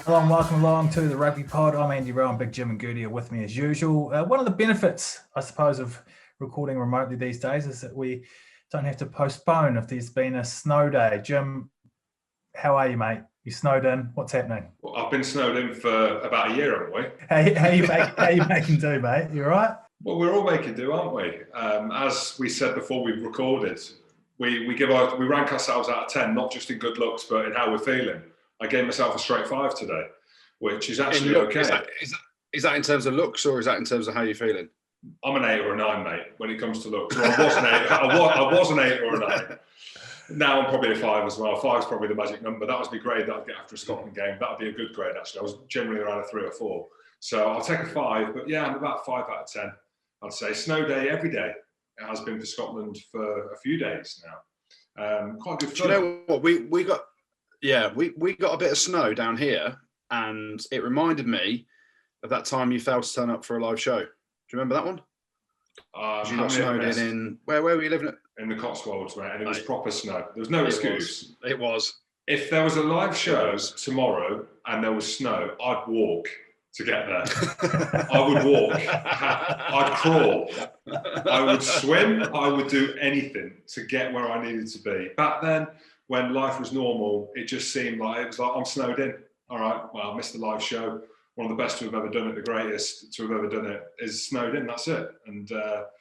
Hello and welcome along to the Rugby Pod. I'm Andy Rowe and Big Jim and Goodey are with me as usual. One of the benefits, I suppose, of recording remotely these days is that we don't have to postpone if there's been a snow day. Jim, how are you, mate? You snowed in? What's happening? Well, I've been snowed in for about a year, haven't we? How you making do, mate? You all right? Well, we're all making do, aren't we? As we said before we recorded, we rank ourselves out of 10, not just in good looks, but in how we're feeling. I gave myself a straight 5 today, which is actually okay. Is that in terms of looks, or is that in terms of how you're feeling? I'm an 8 or a 9, mate, when it comes to looks. Well, I was an 8 or a 9. Now I'm probably a 5 as well. 5 is probably the magic number. That was the grade that I'd get after a Scotland game. That would be a good grade, actually. I was generally around a 3 or 4. So I'll take a 5, but yeah, I'm about 5 out of 10. I'd say snow day every day. It has been for Scotland for a few days now. Quite good fun. Do you know what we got? Yeah, we got a bit of snow down here, and it reminded me of that time you failed to turn up for a live show. Do you remember that one? You got snowed in where were you living? In the Cotswolds, mate, and it was proper snow. There was no excuse. It was. If there was a live show tomorrow and there was snow, I'd walk to get there. I would walk. I'd crawl. I would swim. I would do anything to get where I needed to be. Back then, when life was normal, it just seemed like it was like I'm snowed in. All right, well, I missed the live show. One of the best to have ever done it, the greatest to have ever done it, is snowed in. That's it. And that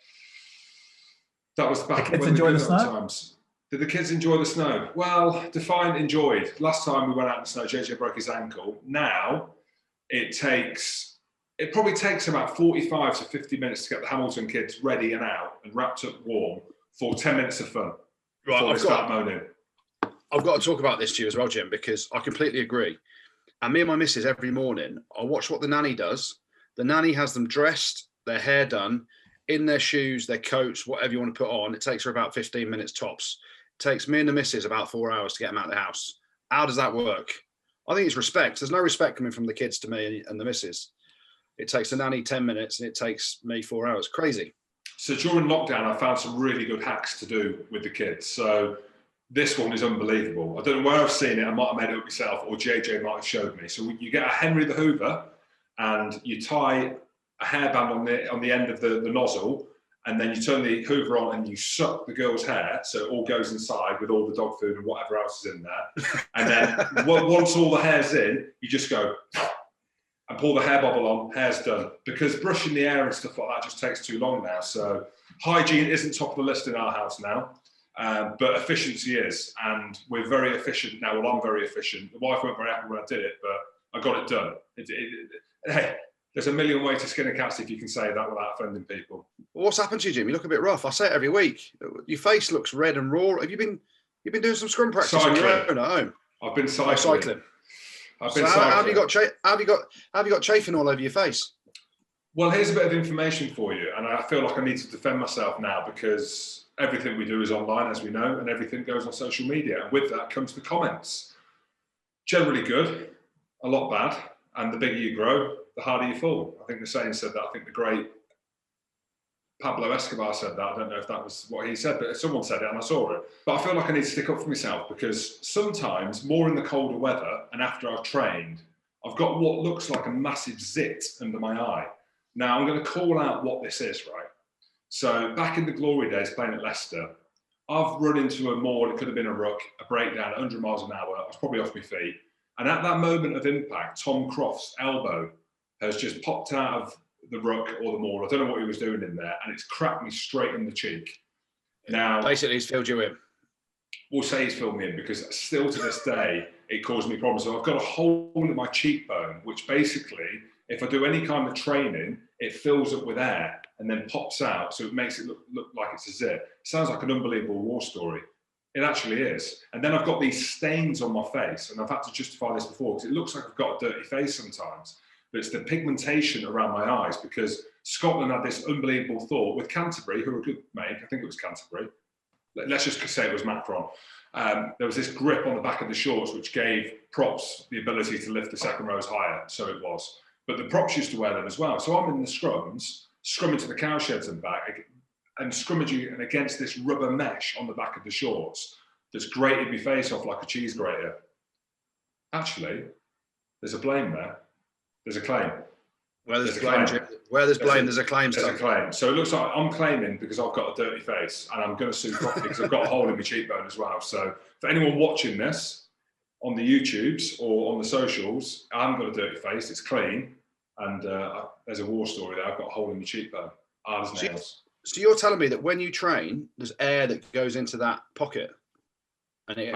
was back when the good times. Did the kids enjoy the snow? Well, define enjoyed. Last time we went out in the snow, JJ broke his ankle. Now it probably takes about 45 to 50 minutes to get the Hamilton kids ready and out and wrapped up warm for 10 minutes of fun. Right, I've got to talk about this to you as well, Jim, because I completely agree. And me and my missus every morning, I watch what the nanny does. The nanny has them dressed, their hair done, in their shoes, their coats, whatever you want to put on. It takes her about 15 minutes tops. It takes me and the missus about 4 hours to get them out of the house. How does that work? I think it's respect. There's no respect coming from the kids to me and the missus. It takes the nanny 10 minutes and it takes me 4 hours. Crazy. So during lockdown, I found some really good hacks to do with the kids. So this one is unbelievable. I don't know where I've seen it. I might have made it up myself, or JJ might have showed me. So you get a Henry the Hoover, and you tie a hairband on the end of the nozzle, and then you turn the Hoover on and you suck the girl's hair, so it all goes inside with all the dog food and whatever else is in there. And then once all the hair's in, you just go and pull the hair bubble on. Hair's done. Because brushing the hair and stuff like that just takes too long now. So hygiene isn't top of the list in our house now. But efficiency is, and we're very efficient now. Well, I'm very efficient. The wife weren't very happy when I did it, but I got it done. Hey, there's a million ways to skin a cat, if you can say that without offending people. Well, what's happened to you, Jim? You look a bit rough. I say it every week. Your face looks red and raw. Have you been doing some scrum practice on your own at home? I've been cycling. How have you got chafing all over your face? Well, here's a bit of information for you, and I feel like I need to defend myself now because everything we do is online, as we know, and everything goes on social media. And with that comes the comments. Generally good, a lot bad, and the bigger you grow, the harder you fall. I think the saying said that. I think the great Pablo Escobar said that. I don't know if that was what he said, but someone said it and I saw it. But I feel like I need to stick up for myself because sometimes, more in the colder weather and after I've trained, I've got what looks like a massive zit under my eye. Now, I'm going to call out what this is, right? So back in the glory days playing at Leicester, I've run into a maul, it could have been a ruck, a breakdown at 100 miles an hour. I was probably off my feet. And at that moment of impact, Tom Croft's elbow has just popped out of the ruck or the maul. I don't know what he was doing in there. And it's cracked me straight in the cheek. Now, basically, he's filled you in. We'll say he's filled me in because still to this day, it caused me problems. So I've got a hole in my cheekbone, which basically, if I do any kind of training, it fills up with air and then pops out. So it makes it look like it's a zit. Sounds like an unbelievable war story. It actually is. And then I've got these stains on my face, and I've had to justify this before because it looks like I've got a dirty face sometimes. But it's the pigmentation around my eyes because Scotland had this unbelievable thought with Canterbury, who were a good make. I think it was Canterbury. Let's just say it was Macron. There was this grip on the back of the shorts which gave props the ability to lift the second rows higher. So it was. But the props used to wear them as well. So I'm in the scrums, scrumming to the cowsheds and back, and scrummaging against this rubber mesh on the back of the shorts that's grated my face off like a cheese grater. Actually, There's a blame there. There's a claim. Where there's blame, there's a claim. There's a claim. So it looks like I'm claiming because I've got a dirty face, and I'm going to sue properly because I've got a hole in my cheekbone as well. So for anyone watching this on the YouTubes or on the socials, I haven't got a dirty face. It's clean, and there's a war story there. I've got a hole in my cheekbone. Hard as nails. So you're telling me that when you train, there's air that goes into that pocket, and it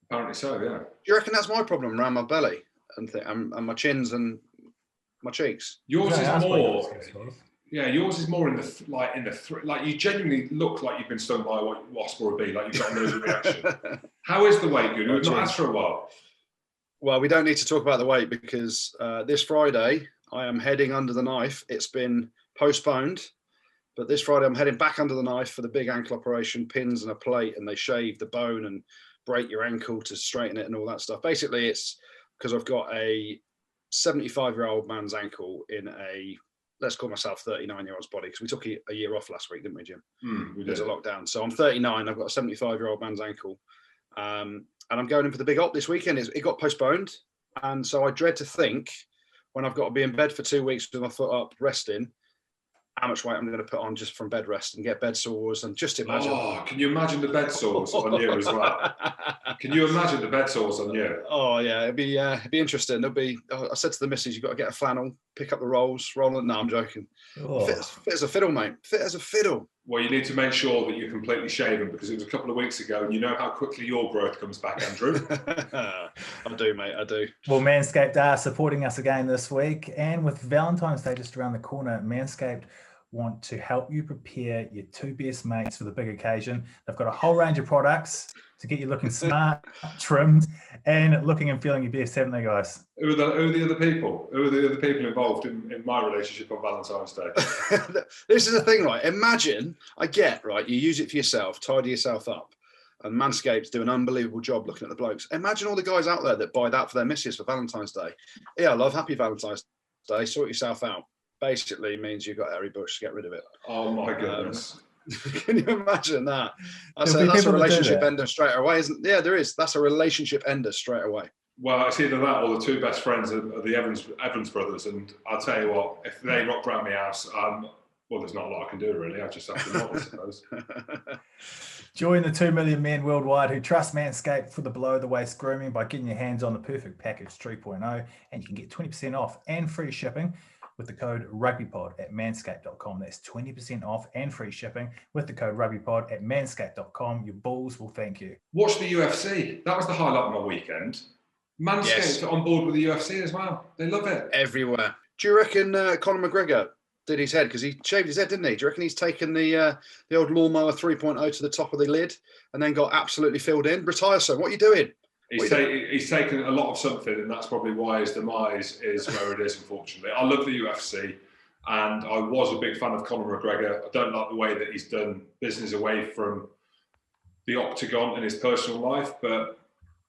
Apparently so, yeah. Do you reckon that's my problem around my belly and my chins and my cheeks? Yours is more. Yeah, yours is more in the like you genuinely look like you've been stung by a wasp or a bee, like you've got an allergic reaction. How is the weight, Goodey? We've not asked for a while. Well, we don't need to talk about the weight because this Friday I am heading under the knife. It's been postponed, but this Friday I'm heading back under the knife for the big ankle operation, pins and a plate, and they shave the bone and break your ankle to straighten it and all that stuff. Basically, it's because I've got a 75-year-old man's ankle in a, let's call myself 39-year-old's body, because we took a year off last week, didn't we, Jim? There's a lockdown. So I'm 39, I've got a 75-year-old man's ankle. And I'm going in for the big op this weekend. It got postponed. And so I dread to think when I've got to be in bed for 2 weeks with my foot up, resting, how much weight I'm going to put on just from bed rest and get bed sores and just imagine. Oh, can you imagine the bed sores on you as well? Can you imagine the bed sores on you? Oh yeah, it'd be interesting. I said to the missus, you've got to get a flannel, pick up the rolls, roll it. No, I'm joking. Oh. Fit as a fiddle, mate. Fit as a fiddle. Well, you need to make sure that you're completely shaven because it was a couple of weeks ago and you know how quickly your growth comes back, Andrew. I do, mate, I do. Well, Manscaped are supporting us again this week, and with Valentine's Day just around the corner, Manscaped want to help you prepare your two best mates for the big occasion. They've got a whole range of products to get you looking smart, trimmed, and looking and feeling your best, haven't they, guys? Who are the other people? Who are the other people involved in my relationship on Valentine's Day? This is the thing, right? Imagine, right, you use it for yourself, tidy yourself up, and Manscaped do an unbelievable job looking at the blokes. Imagine all the guys out there that buy that for their missus for Valentine's Day. Yeah, love, happy Valentine's Day, sort yourself out. Basically means you've got hairy bush, get rid of it. Oh my goodness. Can you imagine that? That's a relationship ender straight away, isn't it? Yeah, there is. That's a relationship ender straight away. Well, it's either that or the two best friends are the Evans brothers. And I'll tell you what, if they rock around my house, well, there's not a lot I can do really. I just have to not, I suppose. Join the 2 million men worldwide who trust Manscaped for the below-the-waist grooming by getting your hands on the Perfect Package 3.0, and you can get 20% off and free shipping with the code RugbyPod at manscaped.com. That's 20% off and free shipping with the code RugbyPod at manscaped.com. Your balls will thank you. Watch the UFC. That was the highlight of my weekend. Manscaped on board with the UFC as well. They love it. Everywhere. Do you reckon Conor McGregor did his head? Because he shaved his head, didn't he? Do you reckon he's taken the old lawnmower 3.0 to the top of the lid and then got absolutely filled in? Retire, son. What are you doing? He's taken a lot of something, and that's probably why his demise is where it is, unfortunately. I love the UFC, and I was a big fan of Conor McGregor. I don't like the way that he's done business away from the octagon in his personal life, but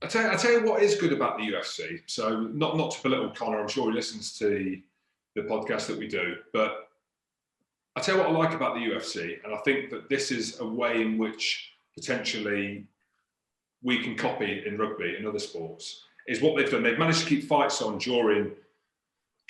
I tell you what is good about the UFC. So not to belittle Conor, I'm sure he listens to the podcast that we do, but I tell you what I like about the UFC, and I think that this is a way in which potentially we can copy in rugby and other sports, is what they've done. They've managed to keep fights on during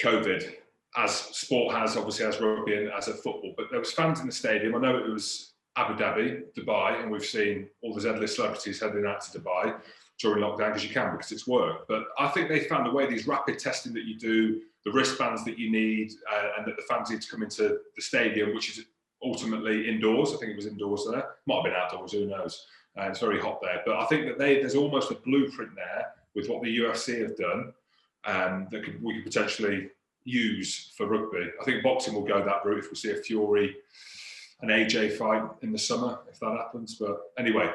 COVID, as sport has, obviously, as rugby and as a football. But there was fans in the stadium. I know it was Abu Dhabi, Dubai, and we've seen all the Z-list celebrities heading out to Dubai during lockdown because it's work. But I think they found a way, these rapid testing that you do, the wristbands that you need, and that the fans need to come into the stadium, which is ultimately indoors. I think it was indoors there. Might have been outdoors, who knows? It's very hot there. But I think that there's almost a blueprint there with what the UFC have done that we could potentially use for rugby. I think boxing will go that route if we see a Fury and AJ fight in the summer, if that happens. But anyway,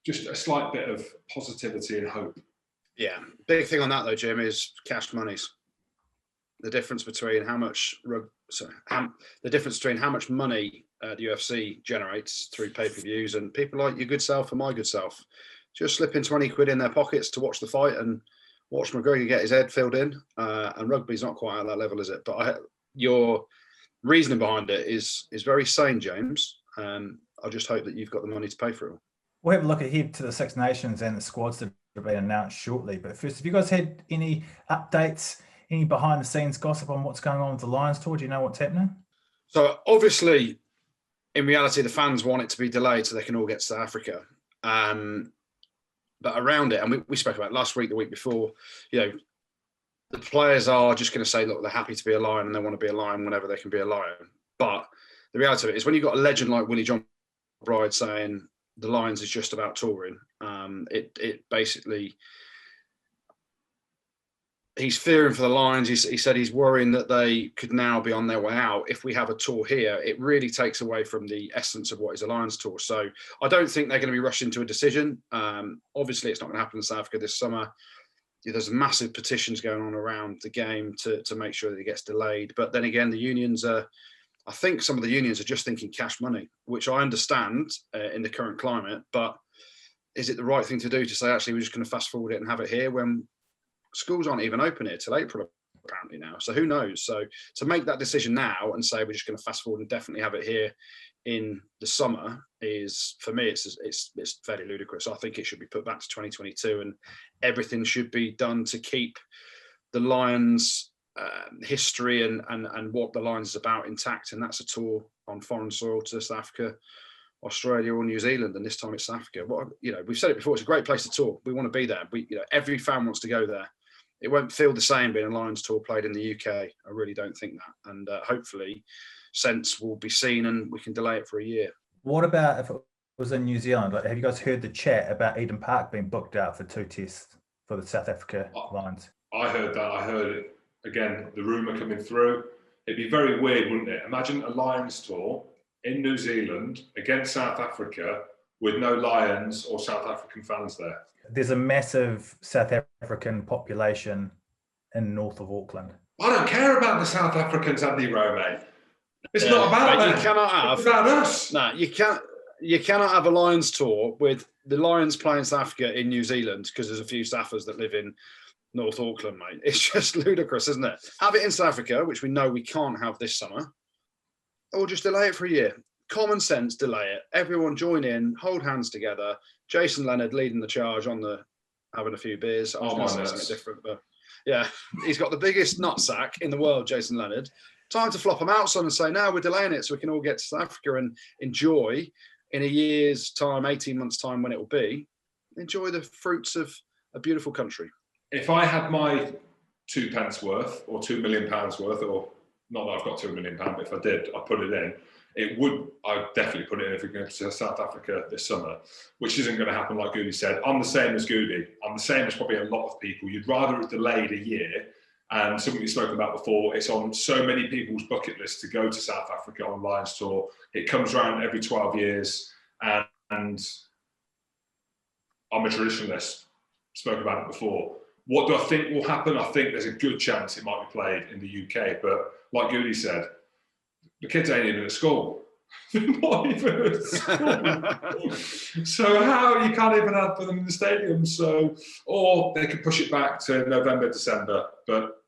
just a slight bit of positivity and hope. Yeah. Big thing on that, though, Jim, is cash monies. The difference between how much money the UFC generates through pay-per-views and people like your good self and my good self just slipping 20 quid in their pockets to watch the fight and watch McGregor get his head filled in. And rugby's not quite at that level, is it? But your reasoning behind it is very sane, James. I just hope that you've got the money to pay for it. We'll have a look ahead to the Six Nations and the squads that have been announced shortly. But first, have you guys had any updates, any behind the scenes gossip on what's going on with the Lions tour? Do you know what's happening? So obviously, in reality, the fans want it to be delayed so they can all get to South Africa. But around it, and we spoke about it last week, the week before, the players are just going to say, look, they're happy to be a Lion and they want to be a Lion whenever they can be a Lion. But the reality of it is when you've got a legend like Willie John Bride saying the Lions is just about touring, it basically... He's fearing for the Lions. He said he's worrying that they could now be on their way out. If we have a tour here, it really takes away from the essence of what is a Lions tour. So I don't think they're going to be rushed into a decision. Obviously, it's not going to happen in South Africa this summer. There's massive petitions going on around the game to make sure that it gets delayed. But then again, the unions I think some of the unions are just thinking cash money, which I understand in the current climate. But is it the right thing to do to say, actually, we're just going to fast forward it and have it here when schools aren't even open here till April apparently now, so who knows? So to make that decision now and say we're just going to fast forward and definitely have it here in the summer is, for me, it's fairly ludicrous. I think it should be put back to 2022 and everything should be done to keep the Lions history and what the Lions is about intact, and that's a tour on foreign soil to South Africa, Australia or New Zealand, and this time it's South Africa. We've said it before, it's a great place to tour. We want to be there. Every fan wants to go there. It won't feel the same being a Lions tour played in the UK. I really don't think that. And hopefully sense will be seen and we can delay it for a year. What about if it was in New Zealand? Have you guys heard the chat about Eden Park being booked out for 2 tests for the South Africa Lions? I heard that. I heard it. Again, the rumour coming through. It'd be very weird, wouldn't it? Imagine a Lions tour in New Zealand against South Africa with no Lions or South African fans there. There's a massive South African population in north of Auckland. I don't care about the South Africans, Andy Rowe, mate. It's not about them. You cannot have. It's about us. No, you cannot have a Lions tour with the Lions playing South Africa in New Zealand because there's a few Saffers that live in North Auckland, mate. It's just ludicrous, isn't it? Have it in South Africa, which we know we can't have this summer, or just delay it for a year. Common sense, delay it. Everyone join in, hold hands together. Jason Leonard leading the charge on having a few beers. I was going to say something different, but yeah, he's got the biggest nutsack in the world, Jason Leonard. Time to flop him out, son, and say, now we're delaying it so we can all get to South Africa and enjoy in a year's time, 18 months' time when it will be, enjoy the fruits of a beautiful country. If I had my 2 pence worth or £2 million worth, or not that I've got £2 million, but if I did, I'd put it in. I'd definitely put it in if we go to South Africa this summer, which isn't going to happen, like Goodey said. I'm the same as Goodey. I'm the same as probably a lot of people. You'd rather it delayed a year, and something we've spoken about before, it's on so many people's bucket list to go to South Africa on Lions tour. It comes around every 12 years, and I'm a traditionalist. Spoke about it before. What do I think will happen? I think there's a good chance it might be played in the UK, but like Goodey said, the kids ain't even at school. They're not even at school. So how you can't even have them in the stadium. So, or they could push it back to November, December, but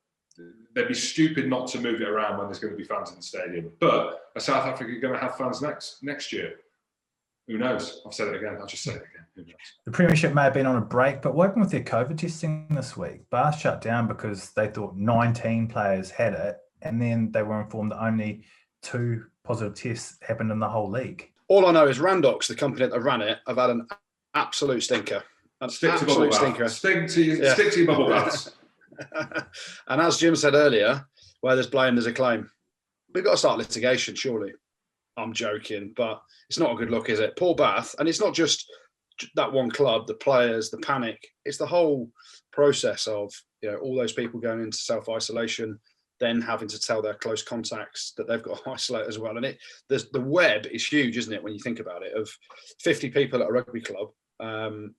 they'd be stupid not to move it around when there's going to be fans in the stadium. But are South Africa going to have fans next year? Who knows? I've said it again. I'll just say it again. Who knows? The Premiership may have been on a break, but what happened with their COVID testing this week? Bath shut down because they thought 19 players had it, and then they were informed that only 2 positive tests happened in the whole league. All I know is Randox, the company that ran it, have had an absolute stinker. Stick to bubble bath. Stick to your bubble baths. And as Jim said earlier, where there's blame, there's a claim. We've got to start litigation, surely. I'm joking, but it's not a good look, is it? Poor Bath, and it's not just that one club, the players, the panic. It's the whole process of all those people going into self-isolation, then having to tell their close contacts that they've got to isolate as well. And the web is huge, isn't it, when you think about it, of 50 people at a rugby club, and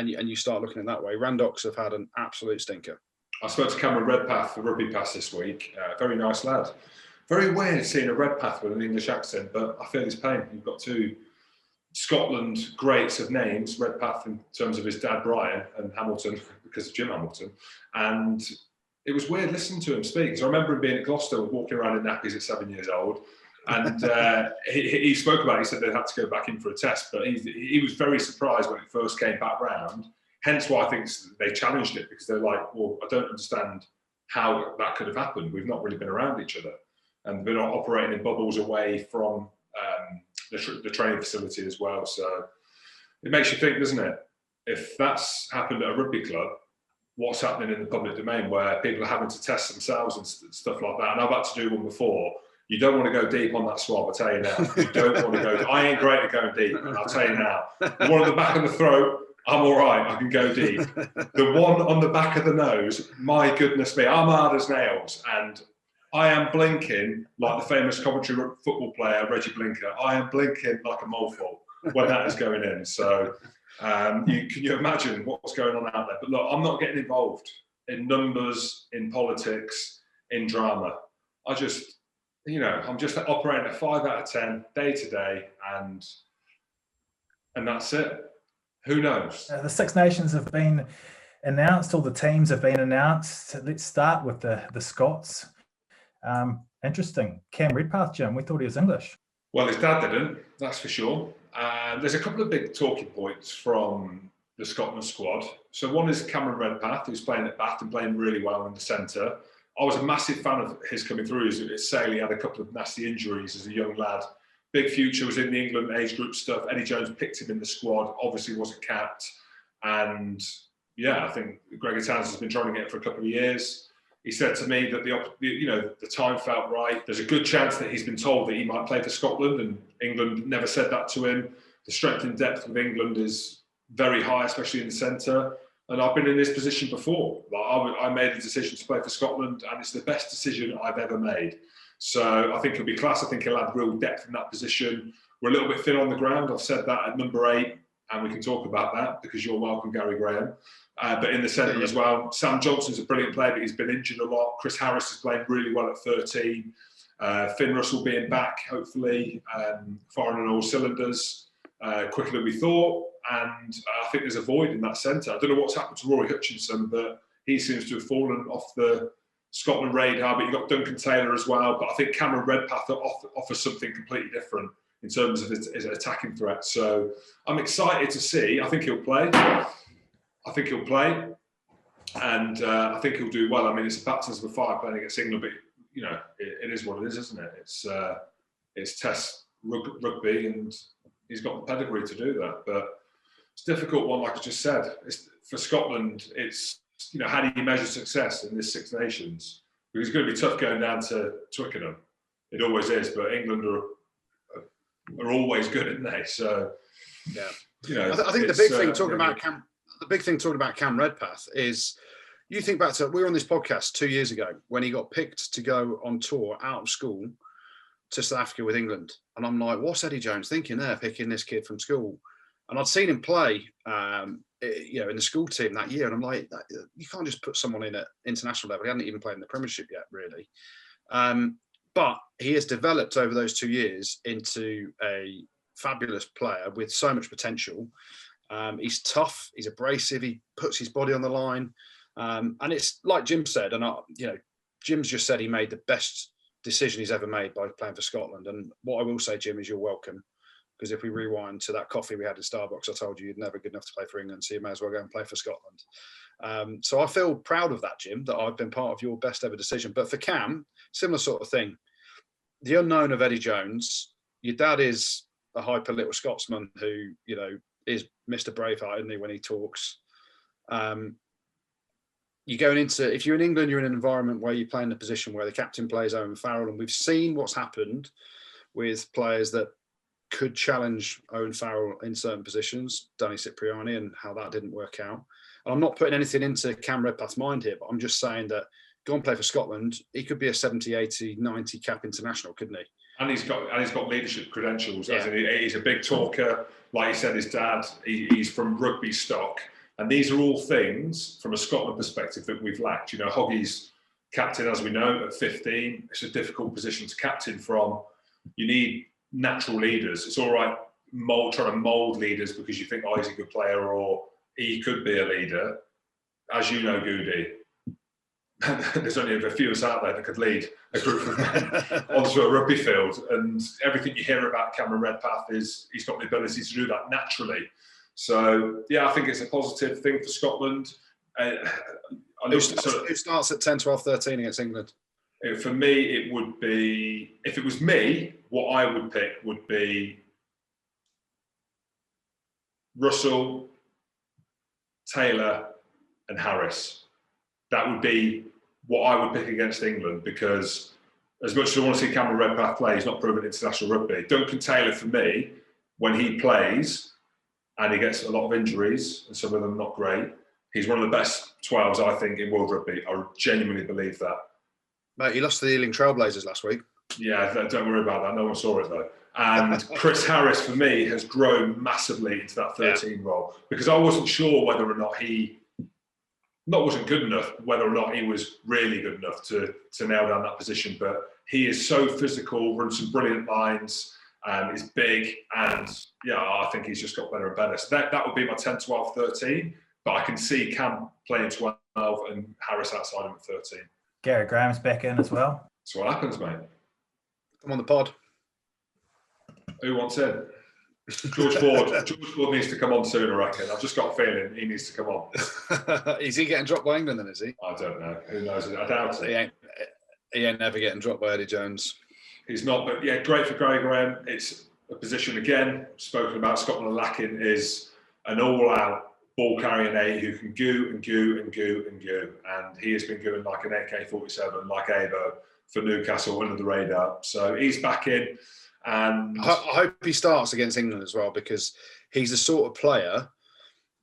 you start looking at it that way. Randox have had an absolute stinker. I spoke to Cameron Redpath for Rugby Pass this week. Very nice lad. Very weird seeing a Redpath with an English accent, but I feel his pain. You've got 2 Scotland greats of names, Redpath in terms of his dad Brian, and Hamilton because of Jim Hamilton. And it was weird listening to him speak, because I remember him being at Gloucester, walking around in nappies at 7 years old. And he spoke about it. He said they had to go back in for a test, but he was very surprised when it first came back round. Hence why I think they challenged it, because they're like, well, I don't understand how that could have happened. We've not really been around each other, and been operating in bubbles away from the training facility as well. So it makes you think, doesn't it? If that's happened at a rugby club, what's happening in the public domain, where people are having to test themselves and stuff like that? And I've had to do one before. You don't want to go deep on that swab, I'll tell you now. You don't want to go. I ain't great at going deep, and I'll tell you now. The one on the back of the throat, I'm all right. I can go deep. The one on the back of the nose, my goodness me, I'm hard as nails, and I am blinking like the famous Coventry football player Reggie Blinker. I am blinking like a mole when that is going in. So can you imagine what's going on out there? But look, I'm not getting involved in numbers, in politics, in drama. I'm just operating at 5 out of 10 day to day, and that's it. Who knows? The Six Nations have been announced. All the teams have been announced. Let's start with the Scots. Interesting. Cam Redpath, Jim. We thought he was English. Well, his dad didn't, that's for sure. There's a couple of big talking points from the Scotland squad. So one is Cameron Redpath, who's playing at Bath and playing really well in the centre. I was a massive fan of his coming through. At Sale, he had a couple of nasty injuries as a young lad. Big future, was in the England age group stuff. Eddie Jones picked him in the squad, obviously wasn't capped. And yeah, I think Gregor Townsend's been trying to get it for a couple of years. He said to me that the time felt right. There's a good chance that he's been told that he might play for Scotland, and England never said that to him. The strength and depth of England is very high, especially in the centre. And I've been in this position before. I made a decision to play for Scotland, and it's the best decision I've ever made. So I think he'll be class. I think he'll have real depth in that position. We're a little bit thin on the ground. I've said that at number 8, and we can talk about that because you're welcome, Gary Graham. But in the centre as well, Sam Johnson's a brilliant player, but he's been injured a lot. Chris Harris is playing really well at 13. Finn Russell being back, hopefully, firing on all cylinders quicker than we thought. And I think there's a void in that centre. I don't know what's happened to Rory Hutchinson, but he seems to have fallen off the Scotland radar. But you've got Duncan Taylor as well. But I think Cameron Redpath offers something completely different in terms of his attacking threat. So I'm excited to see. I think he'll play. And I think he'll do well. I mean, it's a baptism of fire playing against England, but it is what it is, isn't it? It's Test rugby, and he's got the pedigree to do that. But it's a difficult one, like I just said. For Scotland, it's how do you measure success in this Six Nations? Because it's going to be tough going down to Twickenham. It always is, but England are always good, aren't they? So yeah, I think the big thing talking about Cam. The big thing talking about Cam Redpath is, you think back to, we were on this podcast 2 years ago when he got picked to go on tour out of school to South Africa with England. And I'm like, what's Eddie Jones thinking there, picking this kid from school? And I'd seen him play, in the school team that year. And I'm like, you can't just put someone in at international level. He hadn't even played in the Premiership yet, really. But he has developed over those 2 years into a fabulous player with so much potential. He's tough, he's abrasive, he puts his body on the line. And it's like Jim said, and Jim's just said he made the best decision he's ever made by playing for Scotland. And what I will say, Jim, is you're welcome. Because if we rewind to that coffee we had in Starbucks, I told you you'd never good enough to play for England, so you may as well go and play for Scotland. So I feel proud of that, Jim, that I've been part of your best ever decision. But for Cam, similar sort of thing. The unknown of Eddie Jones, your dad is a hyper little Scotsman who, is Mr. Braveheart, isn't he, when he talks. You're going into, if you're in England, you're in an environment where you play in a position where the captain plays Owen Farrell, and we've seen what's happened with players that could challenge Owen Farrell in certain positions, Danny Cipriani, and how that didn't work out. And I'm not putting anything into Cam Redpath's mind here, but I'm just saying that go and play for Scotland, he could be a 70, 80, 90 cap international, couldn't he? And he's got leadership credentials. Yeah. He's a big talker. Like he said, his dad, he's from rugby stock. And these are all things, from a Scotland perspective, that we've lacked. Hoggy's captain, as we know, at 15. It's a difficult position to captain from. You need natural leaders. It's all right trying to mould leaders because you think, he's a good player or he could be a leader. As you know, Goodey, there's only a few of us out there that could lead a group of men onto a rugby field. And everything you hear about Cameron Redpath is he's got the ability to do that naturally. So, yeah, I think it's a positive thing for Scotland. Who starts at 10, 12, 13 against England? For me, it would be, if it was me, what I would pick would be Russell, Taylor and Harris. That would be what I would pick against England, because as much as I want to see Cameron Redpath play, he's not proven international rugby. Duncan Taylor, for me, when he plays and he gets a lot of injuries, and some of them not great, he's one of the best 12s, I think, in world rugby. I genuinely believe that. Mate, he lost to the Ealing Trailblazers last week. Yeah, don't worry about that. No one saw it, though. And Chris Harris, for me, has grown massively into that 13 role, because I wasn't sure whether or not wasn't good enough, whether or not he was really good enough to nail down that position. But he is so physical, runs some brilliant lines, is big, and yeah, I think he's just got better and better. So that would be my 10, 12, 13. But I can see Cam playing 12 and Harris outside him at 13. Gary Graham's back in as well. That's what happens, mate. Come on the pod. Who wants in? George Ford needs to come on soon, I reckon. I've just got a feeling he needs to come on. Is he getting dropped by England then, is he? I don't know. Who knows? I doubt it. He ain't never getting dropped by Eddie Jones. He's not, but yeah, great for Gary Graham. It's a position, again, spoken about, Scotland lacking is an all-out ball-carrying eight who can goo and goo and goo and goo. And he has been gooing like an AK-47, like Abo, for Newcastle, under the radar. So he's back in. And I hope he starts against England as well, because he's the sort of player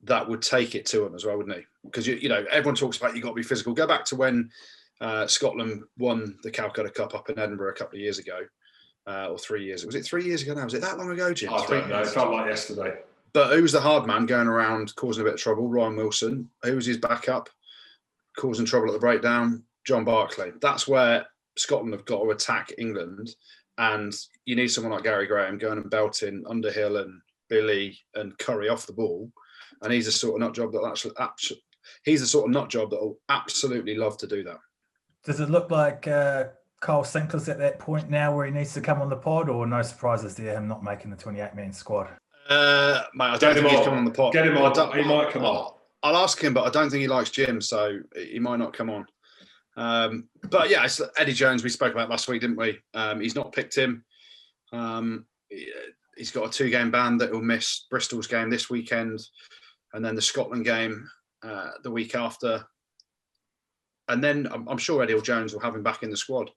that would take it to him as well, wouldn't he? Because you know, everyone talks about you've got to be physical. Go back to when Scotland won the Calcutta Cup up in Edinburgh a couple of years ago, or 3 years. Was it 3 years ago now? Was it that long ago, Jim? I don't know. It felt like yesterday. But who was the hard man going around causing a bit of trouble? Ryan Wilson. Who was his backup causing trouble at the breakdown? John Barclay. That's where Scotland have got to attack England. And you need someone like Gary Graham going and belting Underhill and Billy and Curry off the ball. And he's the sort of nut job that will absolutely love to do that. Does it look like Kyle Sinclair's at that point now where he needs to come on the pod, or no surprises there, him not making the 28-man squad? Mate, I don't think he's coming on the pod. Get him on. He might come on. I'll ask him, but I don't think he likes Jim, so he might not come on. But yeah, it's Eddie Jones we spoke about last week, didn't we? He's not picked him. He's got a 2-game ban that he'll miss Bristol's game this weekend, and then the Scotland game the week after. And then I'm sure Eddie Jones will have him back in the squad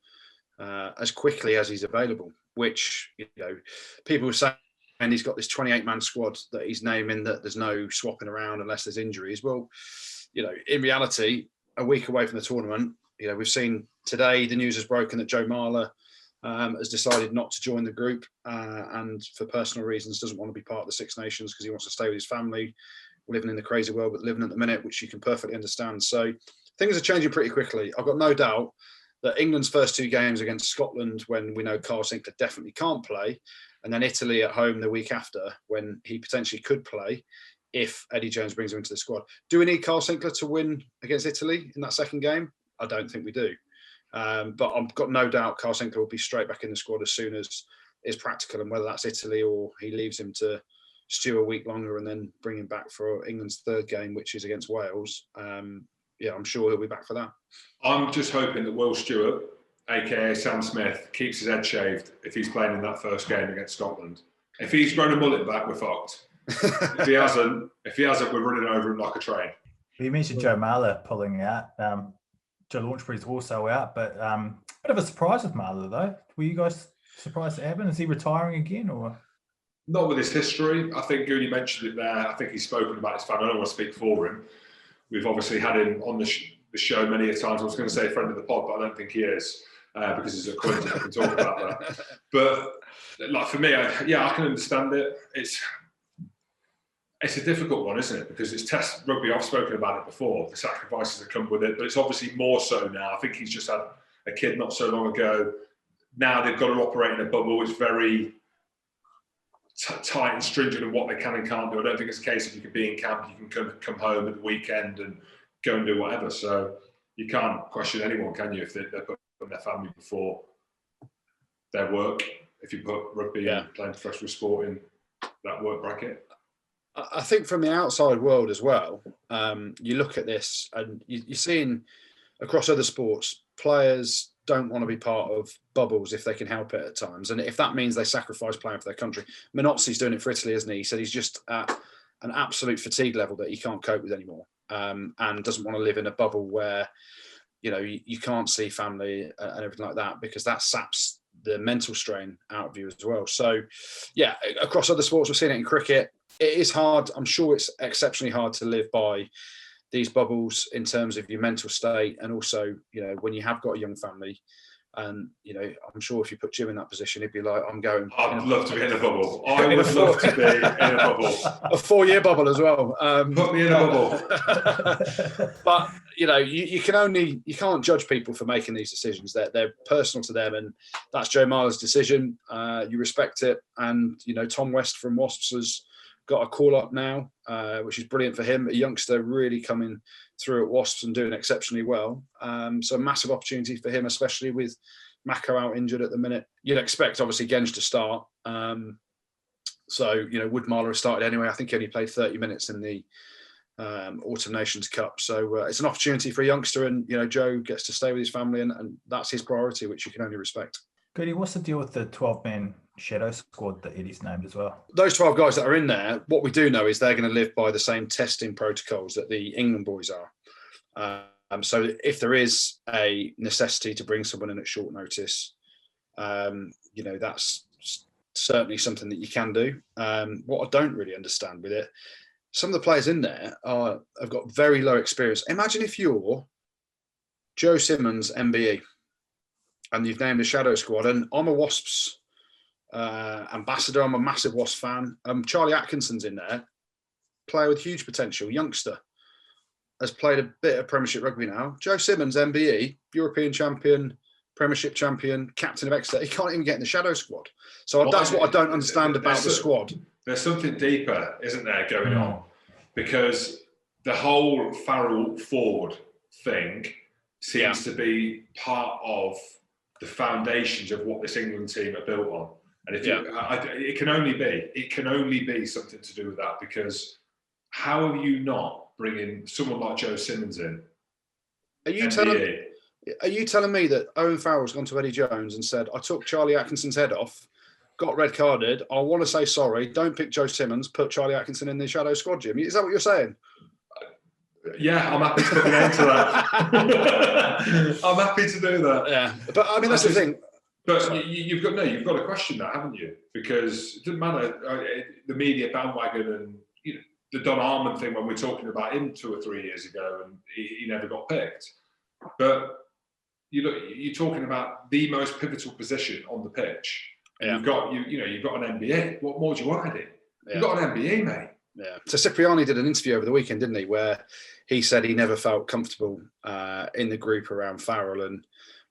as quickly as he's available, which, you know, people were saying he's got this 28-man squad that he's naming that there's no swapping around unless there's injuries. Well, you know, in reality, a week away from the tournament, you know, we've seen today the news has broken that Joe Marler has decided not to join the group and for personal reasons doesn't want to be part of the Six Nations because he wants to stay with his family, living in the crazy world, but living at the minute, which you can perfectly understand. So things are changing pretty quickly. I've got no doubt that England's first 2 games against Scotland, when we know Carl Sinclair definitely can't play, and then Italy at home the week after, when he potentially could play, if Eddie Jones brings him into the squad. Do we need Carl Sinclair to win against Italy in that second game? I don't think we do. But I've got no doubt Carl Sinclair will be straight back in the squad as soon as is practical, and whether that's Italy or he leaves him to stew a week longer and then bring him back for England's third game, which is against Wales. Yeah, I'm sure he'll be back for that. I'm just hoping that Will Stewart, aka Sam Smith, keeps his head shaved if he's playing in that first game against Scotland. If he's grown a mullet back, we're fucked. If he hasn't, we're running over him like a train. You mentioned Joe Marler pulling out. Joe Launchbury's also out, but bit of a surprise with Marler though. Were you guys surprised it happened? Is he retiring again, or? Not with his history. I think Goodey mentioned it there. I think he's spoken about his family. I don't want to speak for him. We've obviously had him on the show many a times. I was going to say friend of the pod, but I don't think he is because he's a Quins and I can talk about that. But like for me, I can understand it. It's a difficult one, isn't it? Because it's Test rugby. I've spoken about it before. The sacrifices that come with it, but it's obviously more so now. I think he's just had a kid not so long ago. Now they've got to operate in a bubble. It's very tight and stringent on what they can and can't do. I don't think it's a case of you can be in camp, you can come home at the weekend and go and do whatever. So you can't question anyone, can you, if they're putting their family before their work, if you put rugby and playing professional sport in that work bracket. I think from the outside world as well, you look at this and you're seeing across other sports, players don't want to be part of bubbles if they can help it at times. And if that means they sacrifice playing for their country, Minozzi's doing it for Italy, isn't he? He said he's just at an absolute fatigue level that he can't cope with anymore, and doesn't want to live in a bubble where, you can't see family and everything like that, because that saps the mental strain out of you as well. So, yeah, across other sports, we're seeing it in cricket. It is hard. I'm sure it's exceptionally hard to live by these bubbles in terms of your mental state, and also, when you have got a young family. And I'm sure if you put Jim in that position, he'd be like, "I'm going." I'd love to be in a bubble. I would love to be in a bubble. A 4-year bubble as well. Put me in a bubble. But you can't judge people for making these decisions. They're personal to them, and that's Joe Marler's decision. You respect it, and Tom West from Wasps has got a call up now, which is brilliant for him. A youngster really coming through at Wasps and doing exceptionally well. So massive opportunity for him, especially with Mako out injured at the minute. You'd expect obviously Genge to start. So Wood Marler has started anyway. I think he only played 30 minutes in the Autumn Nations Cup. So it's an opportunity for a youngster, and Joe gets to stay with his family, and that's his priority, which you can only respect. Goody, what's the deal with the 12-man shadow squad that Eddie's named as well? Those 12 guys that are in there, what we do know is they're going to live by the same testing protocols that the England boys are. So if there is a necessity to bring someone in at short notice, that's certainly something that you can do. What I don't really understand with it, some of the players in there have got very low experience. Imagine if you're Joe Simmons, MBE, and you've named a shadow squad, and I'm a Wasps ambassador. I'm a massive Wasps fan. Charlie Atkinson's in there, player with huge potential, youngster, has played a bit of Premiership rugby now. Joe Simmons, MBE, European champion, Premiership champion, captain of Exeter. He can't even get in the shadow squad. So that's what I don't understand about the squad. There's something deeper, isn't there, going on? Because the whole Farrell Ford thing seems to be part of the foundations of what this England team are built on. And it can only be something to do with that, because how are you not bringing someone like Joe Simmons in? Are you telling me that Owen Farrell's gone to Eddie Jones and said, I took Charlie Atkinson's head off, got red carded, I want to say sorry, don't pick Joe Simmons, put Charlie Atkinson in the shadow squad, Jim? Is that what you're saying? Yeah, I'm happy to put an end to that. I'm happy to do that. Yeah, but I mean, that's the thing. But you've got to question that, haven't you? Because it doesn't matter the media bandwagon and the Don Armand thing when we're talking about him 2 or 3 years ago, and he never got picked. But you're talking about the most pivotal position on the pitch. And you've got an MBA. What more do you want at it? Yeah. You've got an MBA, mate. Yeah. So Cipriani did an interview over the weekend, didn't he, where he said he never felt comfortable in the group around Farrell, and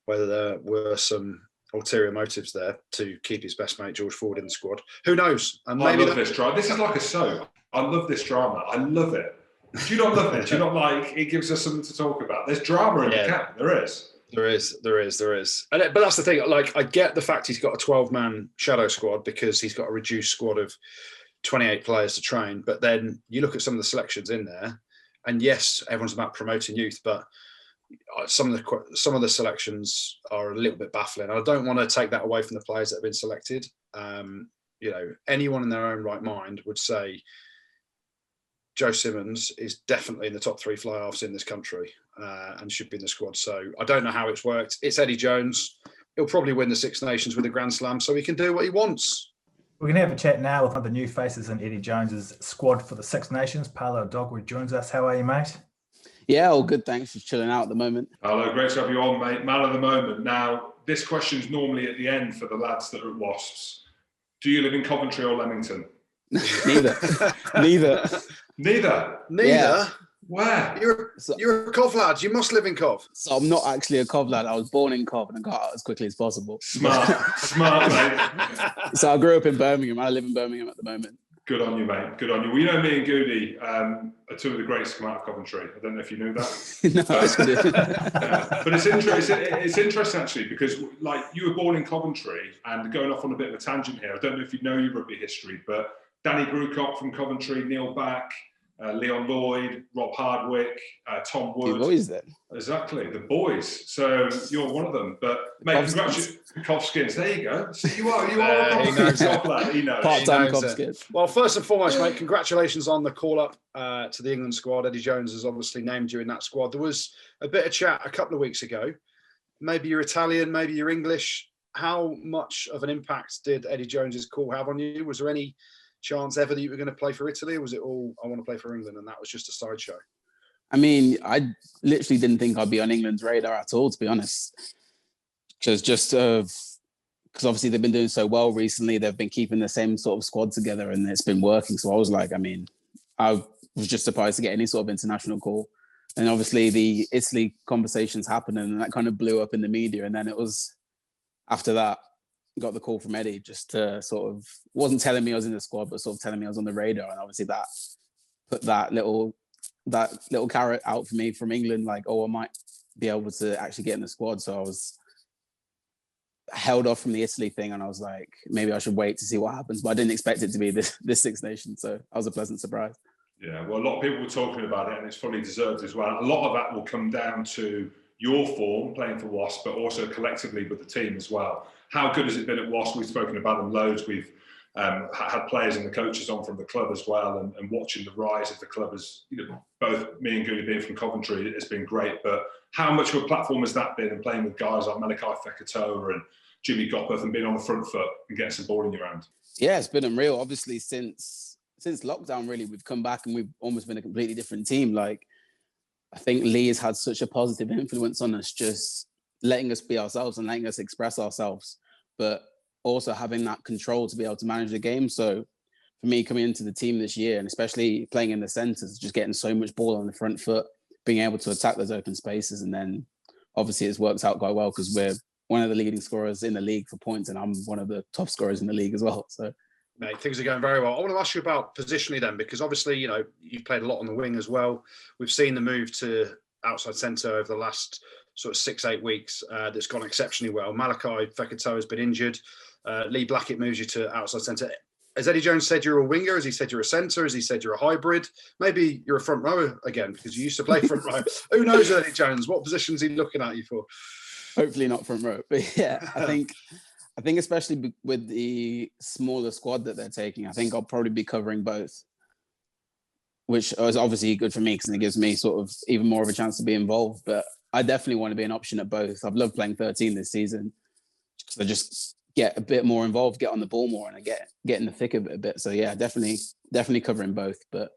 whether there were some ulterior motives there to keep his best mate George Ford in the squad. Who knows? And I love this drama. This is like a soap. I love this drama. I love it. Do you not love it? Do you not like it? Gives us something to talk about. There's drama in the camp. There is. There is. But that's the thing. Like, I get the fact he's got a 12-man shadow squad because he's got a reduced squad of 28 players to train. But then you look at some of the selections in there, and yes, everyone's about promoting youth, but some of the selections are a little bit baffling. And I don't want to take that away from the players that have been selected. Anyone in their own right mind would say Joe Simmons is definitely in the top 3 fly-halves in this country and should be in the squad. So I don't know how it's worked. It's Eddie Jones. He'll probably win the Six Nations with a Grand Slam, so he can do what he wants. We're going to have a chat now with one of the new faces in Eddie Jones's squad for the Six Nations. Paolo Odogwu joins us. How are you, mate? Yeah, all good, thanks. Just chilling out at the moment. Paolo, great to have you on, mate. Man of the moment. Now, this question's normally at the end for the lads that are at Wasps. Do you live in Coventry or Leamington? Neither. Yeah. Where? You're a Cov lad. You must live in Cov. So I'm not actually a Cov lad. I was born in Cov and I got out as quickly as possible. Smart, mate. So I grew up in Birmingham. I live in Birmingham at the moment. Good on you, mate. Good on you. Well, you know, me and Goodey are 2 of the greats to come out of Coventry. I don't know if you knew that. No, I didn't. But it's interesting, actually, because like you were born in Coventry, and going off on a bit of a tangent here, I don't know if you know your rugby history, but Danny Grucock from Coventry, Neil Back, Leon Lloyd, Rob Hardwick, Tom Wood. The boys then. Exactly, the boys. So you're one of them. But mate, congratulations. Covskins, there you go. So you are a he knows top lad. He knows. Part-time Covskins. Well, first and foremost, mate, congratulations on the call-up to the England squad. Eddie Jones has obviously named you in that squad. There was a bit of chat a couple of weeks ago. Maybe you're Italian, maybe you're English. How much of an impact did Eddie Jones's call have on you? Was there any chance ever that you were going to play for Italy, or was it all, I want to play for England, and that was just a sideshow? I mean, I literally didn't think I'd be on England's radar at all, to be honest. Because obviously they've been doing so well recently, they've been keeping the same sort of squad together, and it's been working. So I was like, I was just surprised to get any sort of international call. And obviously the Italy conversations happened, and that kind of blew up in the media. And then it was after that, got the call from Eddie just to sort of, wasn't telling me I was in the squad, but sort of telling me I was on the radar. And obviously that put that little carrot out for me from England, like, oh, I might be able to actually get in the squad. So I was held off from the Italy thing, and I was like, maybe I should wait to see what happens. But I didn't expect it to be this Six Nations. So that was a pleasant surprise. Yeah, well, a lot of people were talking about it, and it's fully deserved as well. A lot of that will come down to your form playing for Wasps, but also collectively with the team as well. How good has it been at Wasps? We've spoken about them loads. We've had players and the coaches on from the club as well, and watching the rise of the club as, both me and Goody being from Coventry, it's been great. But how much of a platform has that been, and playing with guys like Malachi Fekitoa and Jimmy Gopperth and being on the front foot and getting some ball in your hand? Yeah, it's been unreal. Obviously, since lockdown, really, we've come back and we've almost been a completely different team. Like, I think Lee has had such a positive influence on us, just letting us be ourselves and letting us express ourselves, but also having that control to be able to manage the game. So for me, coming into the team this year, and especially playing in the centres, just getting so much ball on the front foot, being able to attack those open spaces. And then obviously it's worked out quite well because we're one of the leading scorers in the league for points, and I'm one of the top scorers in the league as well. So, mate, things are going very well. I want to ask you about positionally then, because obviously, you've played a lot on the wing as well. We've seen the move to outside centre over the last sort of 6-8 weeks that's gone exceptionally well. Malachi Fekitoa has been injured. Lee Blackett moves you to outside centre. Has Eddie Jones said you're a winger? Has he said you're a centre? Has he said you're a hybrid? Maybe you're a front rower again, because you used to play front row. Who knows, Eddie Jones? What position is he looking at you for? Hopefully not front row. But yeah, I think especially with the smaller squad that they're taking, I think I'll probably be covering both, which is obviously good for me because it gives me sort of even more of a chance to be involved. But I definitely want to be an option at both. I've loved playing 13 this season because I just get a bit more involved, get on the ball more, and I get in the thick of it a bit. So yeah, definitely covering both, but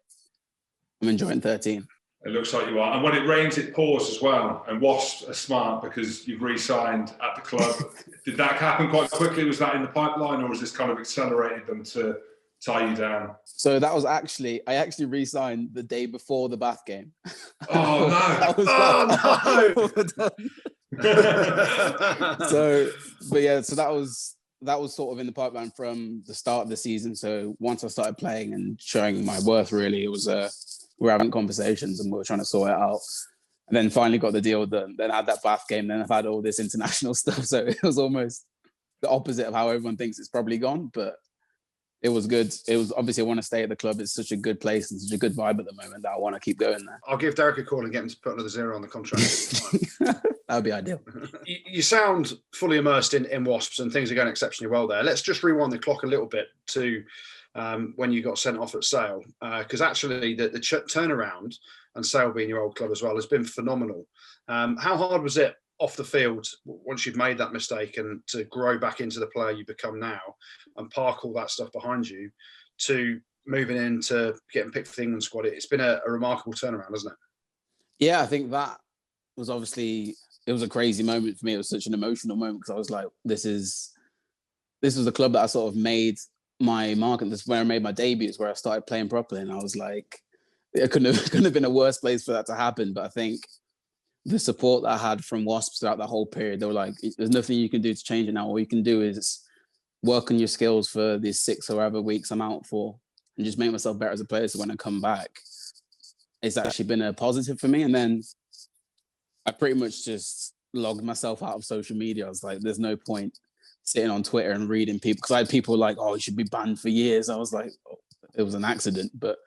I'm enjoying 13. It looks like you are. And when it rains, it pours as well. And Wasps are smart because you've re-signed at the club. Did that happen quite quickly? Was that in the pipeline, or was this kind of accelerated them to tie you down? So that was I actually re-signed the day before the Bath game. Oh no! So that was sort of in the pipeline from the start of the season. So once I started playing and showing my worth, really, it was we were having conversations and we were trying to sort it out. And then finally got the deal done. Then I had that Bath game. Then I've had all this international stuff. So it was almost the opposite of how everyone thinks it's probably gone. But it was good. It was obviously I want to stay at the club. It's such a good place and such a good vibe at the moment that I want to keep going there. I'll give Derek a call and get him to put another 0 on the contract. That would be ideal. You sound fully immersed in Wasps, and things are going exceptionally well there. Let's just rewind the clock a little bit to when you got sent off at Sale, because actually the turnaround, and Sale being your old club as well, has been phenomenal. How hard was it off the field once you've made that mistake and to grow back into the player you become now and park all that stuff behind you to moving into getting picked for the England squad? It's been a remarkable turnaround, hasn't it? Yeah, I think that was obviously, it was a crazy moment for me. It was such an emotional moment because I was like, this was the club that I sort of made my mark, and this is where I made my debut, is where I started playing properly. And I was like, it couldn't have been a worse place for that to happen. But I think the support that I had from Wasps throughout that whole period, they were like, there's nothing you can do to change it now. All you can do is work on your skills for these 6 or whatever weeks I'm out for and just make myself better as a player. So when I come back, it's actually been a positive for me. And then I pretty much just logged myself out of social media. I was like, there's no point sitting on Twitter and reading people, because I had people like, oh, you should be banned for years. I was like, oh, it was an accident. But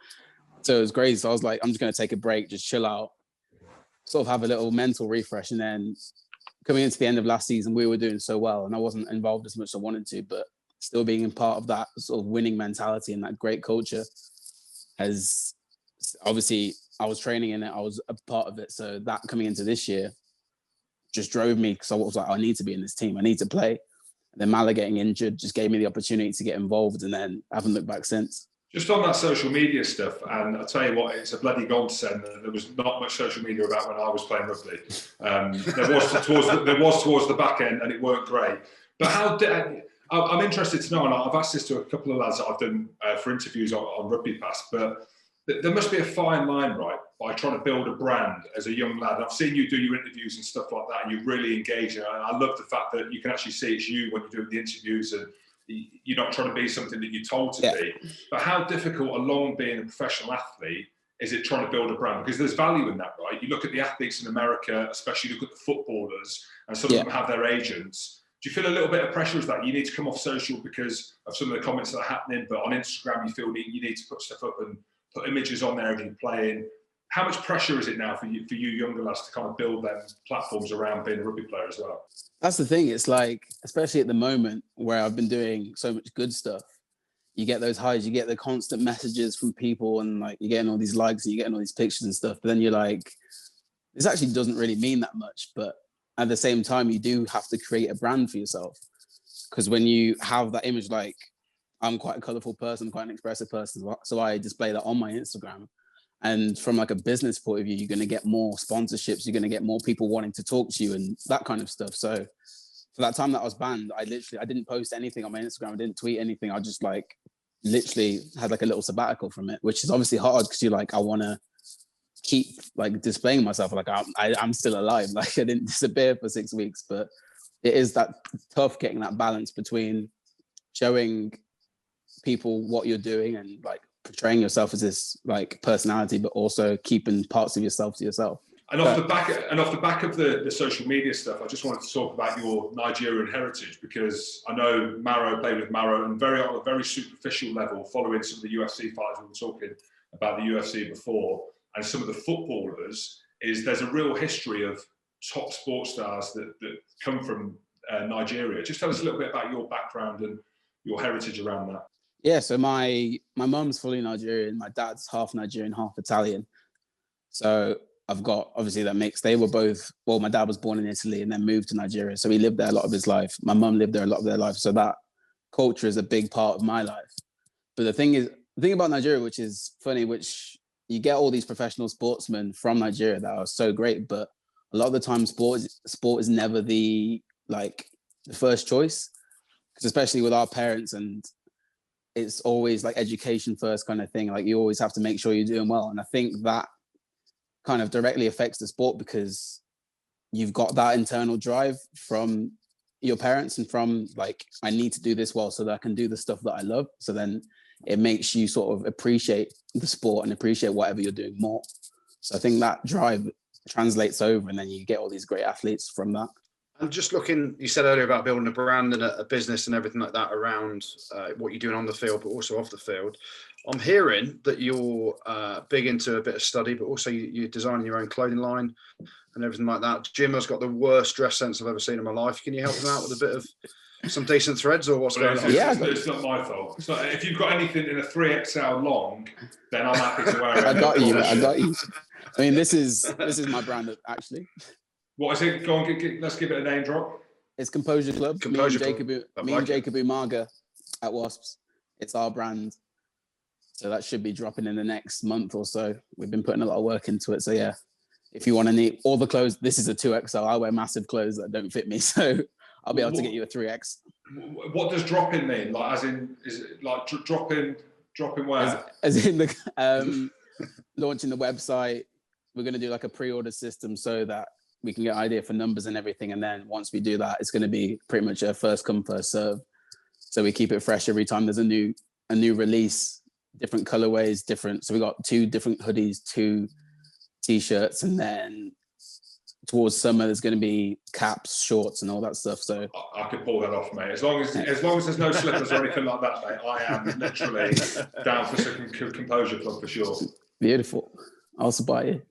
so it was great. So I was like, I'm just going to take a break, just chill out, sort of have a little mental refresh. And then coming into the end of last season, we were doing so well and I wasn't involved as much as I wanted to, but still being a part of that sort of winning mentality and that great culture has obviously, I was training in it. I was a part of it. So that coming into this year just drove me, because I was like, I need to be in this team. I need to play. And then Mala getting injured just gave me the opportunity to get involved, and then I haven't looked back since. Just on that social media stuff, and I'll tell you what, it's a bloody godsend. There was not much social media about when I was playing rugby. There was towards the back end, and it worked great. But I'm interested to know, and I've asked this to a couple of lads that I've done for interviews on Rugby Pass, but there must be a fine line, right, by trying to build a brand as a young lad. I've seen you do your interviews and stuff like that, and you really engage. And I love the fact that you can actually see it's you when you're doing the interviews, and you're not trying to be something that you're told to be. But how difficult, along being a professional athlete, is it trying to build a brand? Because there's value in that, right? You look at the athletes in America, especially look at the footballers, and some of them have their agents. Do you feel a little bit of pressure as that you need to come off social because of some of the comments that are happening, but on Instagram you feel you need to put stuff up and put images on there of you playing? How much pressure is it now for you younger lads to kind of build them platforms around being a rugby player as well? That's the thing. It's like, especially at the moment where I've been doing so much good stuff, you get those highs, you get the constant messages from people, and like you're getting all these likes and you're getting all these pictures and stuff. But then you're like, this actually doesn't really mean that much. But at the same time, you do have to create a brand for yourself. Because when you have that image, like, I'm quite a colorful person, quite an expressive person, so I display that on my Instagram. And from like a business point of view, you're going to get more sponsorships, you're going to get more people wanting to talk to you and that kind of stuff. So for that time that I was banned, I didn't post anything on my Instagram. I didn't tweet anything. I just like literally had like a little sabbatical from it, which is obviously hard because you're like, I want to keep like displaying myself. Like I'm still alive. Like I didn't disappear for 6 weeks, but it is that tough getting that balance between showing people what you're doing and like portraying yourself as this like personality, but also keeping parts of yourself to yourself. And off the back of the social media stuff, I just wanted to talk about your Nigerian heritage, because I know Maro played with Maro, and on a very superficial level, following some of the UFC fights, we were talking about the UFC before, and some of the footballers, there's a real history of top sports stars that come from Nigeria. Just tell us a little bit about your background and your heritage around that. Yeah, so my mum's fully Nigerian. My dad's half Nigerian, half Italian. So I've got obviously that mix. They were both, well, my dad was born in Italy and then moved to Nigeria. So he lived there a lot of his life. My mum lived there a lot of their life. So that culture is a big part of my life. But the thing about Nigeria, which is funny, which you get all these professional sportsmen from Nigeria that are so great, but a lot of the time sport is never the first choice, because especially with our parents, and it's always like education first kind of thing. Like you always have to make sure you're doing well. And I think that kind of directly affects the sport, because you've got that internal drive from your parents and from like, I need to do this well so that I can do the stuff that I love. So then it makes you sort of appreciate the sport and appreciate whatever you're doing more. So I think that drive translates over, and then you get all these great athletes from that. And just looking, you said earlier about building a brand and a business and everything like that around what you're doing on the field, but also off the field. I'm hearing that you're big into a bit of study, but also you're designing your own clothing line and everything like that. Jim has got the worst dress sense I've ever seen in my life. Can you help him out with a bit of some decent threads, or what's going on? Yeah, it's not my fault. So if you've got anything in a 3XL long, then I'm happy to wear it. I got you. I mean, this is my brand actually. What is it? Go on, let's give it a name drop. It's Composure Club. Me and Jacob Umaga at Wasps. It's our brand. So that should be dropping in the next month or so. We've been putting a lot of work into it. So yeah, if you want to need all the clothes, this is a 2XL. I wear massive clothes that don't fit me. So I'll be able to get you a 3X. What does dropping mean? Like, as in, is it like dropping where? As in the launching the website. We're going to do like a pre-order system so that we can get an idea for numbers and everything. And then once we do that, it's going to be pretty much a first come, first serve. So we keep it fresh every time there's a new release, different colorways, different. So we got 2 different hoodies, 2 t-shirts, and then towards summer, there's going to be caps, shorts, and all that stuff. So I could pull that off, mate. As long as there's no slippers or anything like that, mate, I am literally down for some composure club for sure. Beautiful. I'll supply you.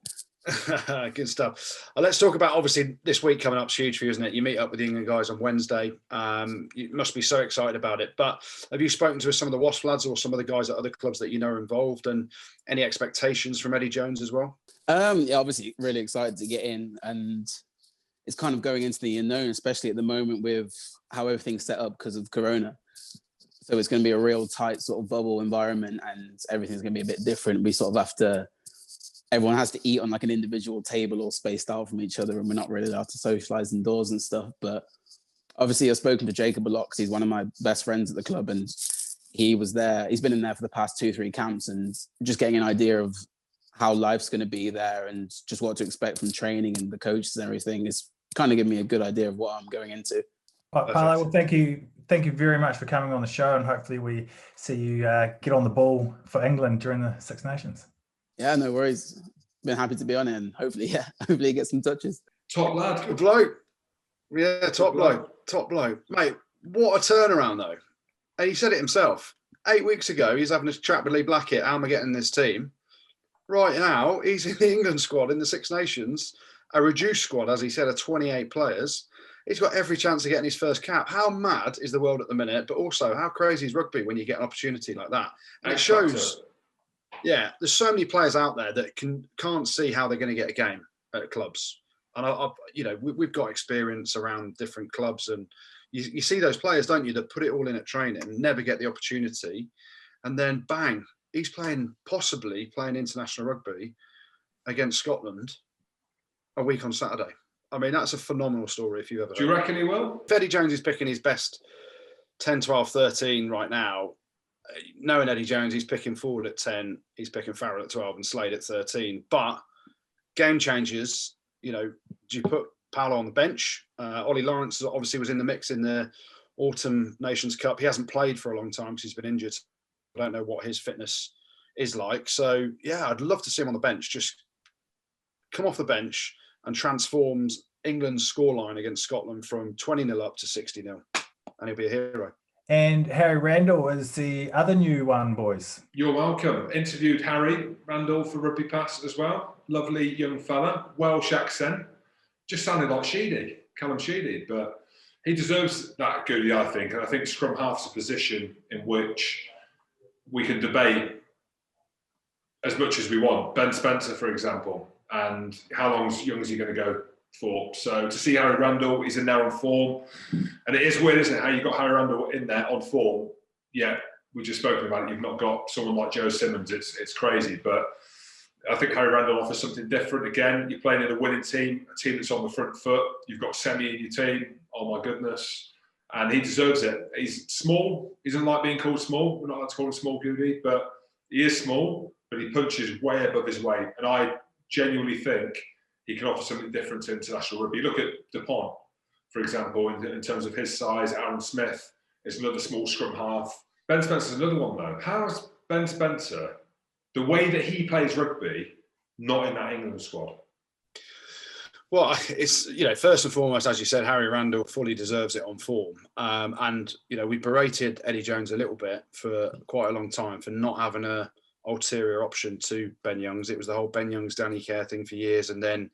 Good stuff. Let's talk about, obviously, this week coming up is huge for you, isn't it? You meet up with the England guys on Wednesday. You must be so excited about it. But have you spoken to some of the Wasp lads or some of the guys at other clubs that you know are involved, and any expectations from Eddie Jones as well? Yeah, obviously really excited to get in, and it's kind of going into the unknown, especially at the moment with how everything's set up because of Corona. So it's going to be a real tight sort of bubble environment, and everything's going to be a bit different. We sort of have to, everyone has to eat on like an individual table or spaced out from each other, and we're not really allowed to socialize indoors and stuff. But obviously I've spoken to Jacob a lot because he's one of my best friends at the club, and he was there. He's been in there for the past 2-3 camps, and just getting an idea of how life's going to be there and just what to expect from training and the coaches and everything is kind of giving me a good idea of what I'm going into. Paolo, well, thank you very much for coming on the show, and hopefully we see you get on the ball for England during the Six Nations. Yeah, no worries. Been happy to be on it, and hopefully get some touches. Top lad. Good bloke. Yeah, top bloke. Mate, what a turnaround though. And he said it himself. 8 weeks ago, he's having a chat with Lee Blackett. How am I getting this team? Right now, he's in the England squad in the Six Nations, a reduced squad, as he said, of 28 players. He's got every chance of getting his first cap. How mad is the world at the minute? But also, how crazy is rugby when you get an opportunity like that? And it shows, yeah, there's so many players out there that can't see how they're going to get a game at clubs. And we've got experience around different clubs, and you see those players, don't you, that put it all in at training, never get the opportunity, and then bang, he's possibly playing international rugby against Scotland a week on Saturday. I mean, that's a phenomenal story if you've ever heard. Do you reckon he will? If Eddie Jones is picking his best 10, 12, 13 right now, knowing Eddie Jones, he's picking Ford at 10, he's picking Farrell at 12 and Slade at 13. But game changers, do you put Paolo on the bench? Ollie Lawrence obviously was in the mix in the Autumn Nations Cup. He hasn't played for a long time because he's been injured. I don't know what his fitness is like. So, yeah, I'd love to see him on the bench. Just come off the bench and transforms England's scoreline against Scotland from 20-0 up to 60-0. And he'll be a hero. And Harry Randall is the other new one, boys. You're welcome. Interviewed Harry Randall for Rugby Pass as well. Lovely young fella, Welsh accent. Just sounded like Callum Sheedy, but he deserves that Goodey, I think. And I think scrum-half's a position in which we can debate as much as we want. Ben Spencer, for example, and how young is he going to go for? So to see Harry Randall, he's in there on form. And it is weird, isn't it, how you got Harry Randall in there on form. Yeah, we've just spoken about it. You've not got someone like Joe Simmons. It's crazy. But I think Harry Randall offers something different again. You're playing in a winning team, a team that's on the front foot. You've got Semi in your team. Oh, my goodness. And he deserves it. He's small. He doesn't like being called small. We're not allowed to call him small, Goody, but he is small, but he punches way above his weight. And I genuinely think he can offer something different to international rugby. Look at Dupont, for example, in terms of his size. Aaron Smith is another small scrum half. Ben Spencer's another one, though. How is Ben Spencer, the way that he plays rugby, not in that England squad? Well, it's, first and foremost, as you said, Harry Randall fully deserves it on form. And we berated Eddie Jones a little bit for quite a long time for not having a ulterior option to Ben Youngs. It was the whole Ben Youngs, Danny Care thing for years. And then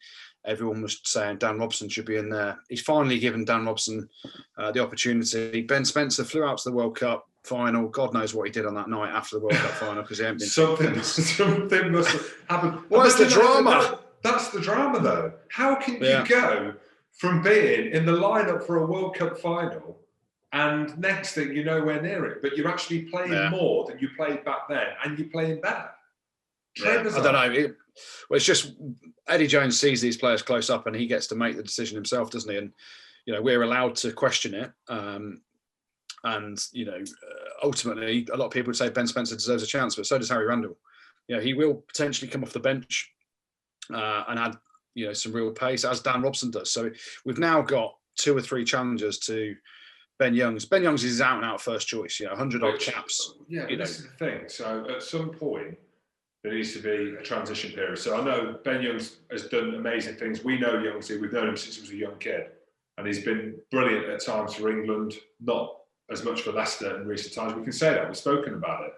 everyone was saying Dan Robson should be in there. He's finally given Dan Robson the opportunity. Ben Spencer flew out to the World Cup final. God knows what he did on that night after the World Cup final because he hadn't been. Something must have happened. What's the drama? That's the drama, though. How can you go from being in the lineup for a World Cup final and next thing you're nowhere near it, but you're actually playing more than you played back then and you're playing better? I don't know. It's just Eddie Jones sees these players close up and he gets to make the decision himself, doesn't he? And, we're allowed to question it. Ultimately, a lot of people would say Ben Spencer deserves a chance, but so does Harry Randall. He will potentially come off the bench and add, some real pace, as Dan Robson does. So we've now got 2 or 3 challengers to Ben Youngs. Ben Youngs is his out-and-out first choice, 100-odd caps. Yeah, this is the thing. So at some point, there needs to be a transition period. So I know Ben Youngs has done amazing things. We know Youngsy, we've known him since he was a young kid, and he's been brilliant at times for England, not as much for Leicester in recent times. We can say that, we've spoken about it.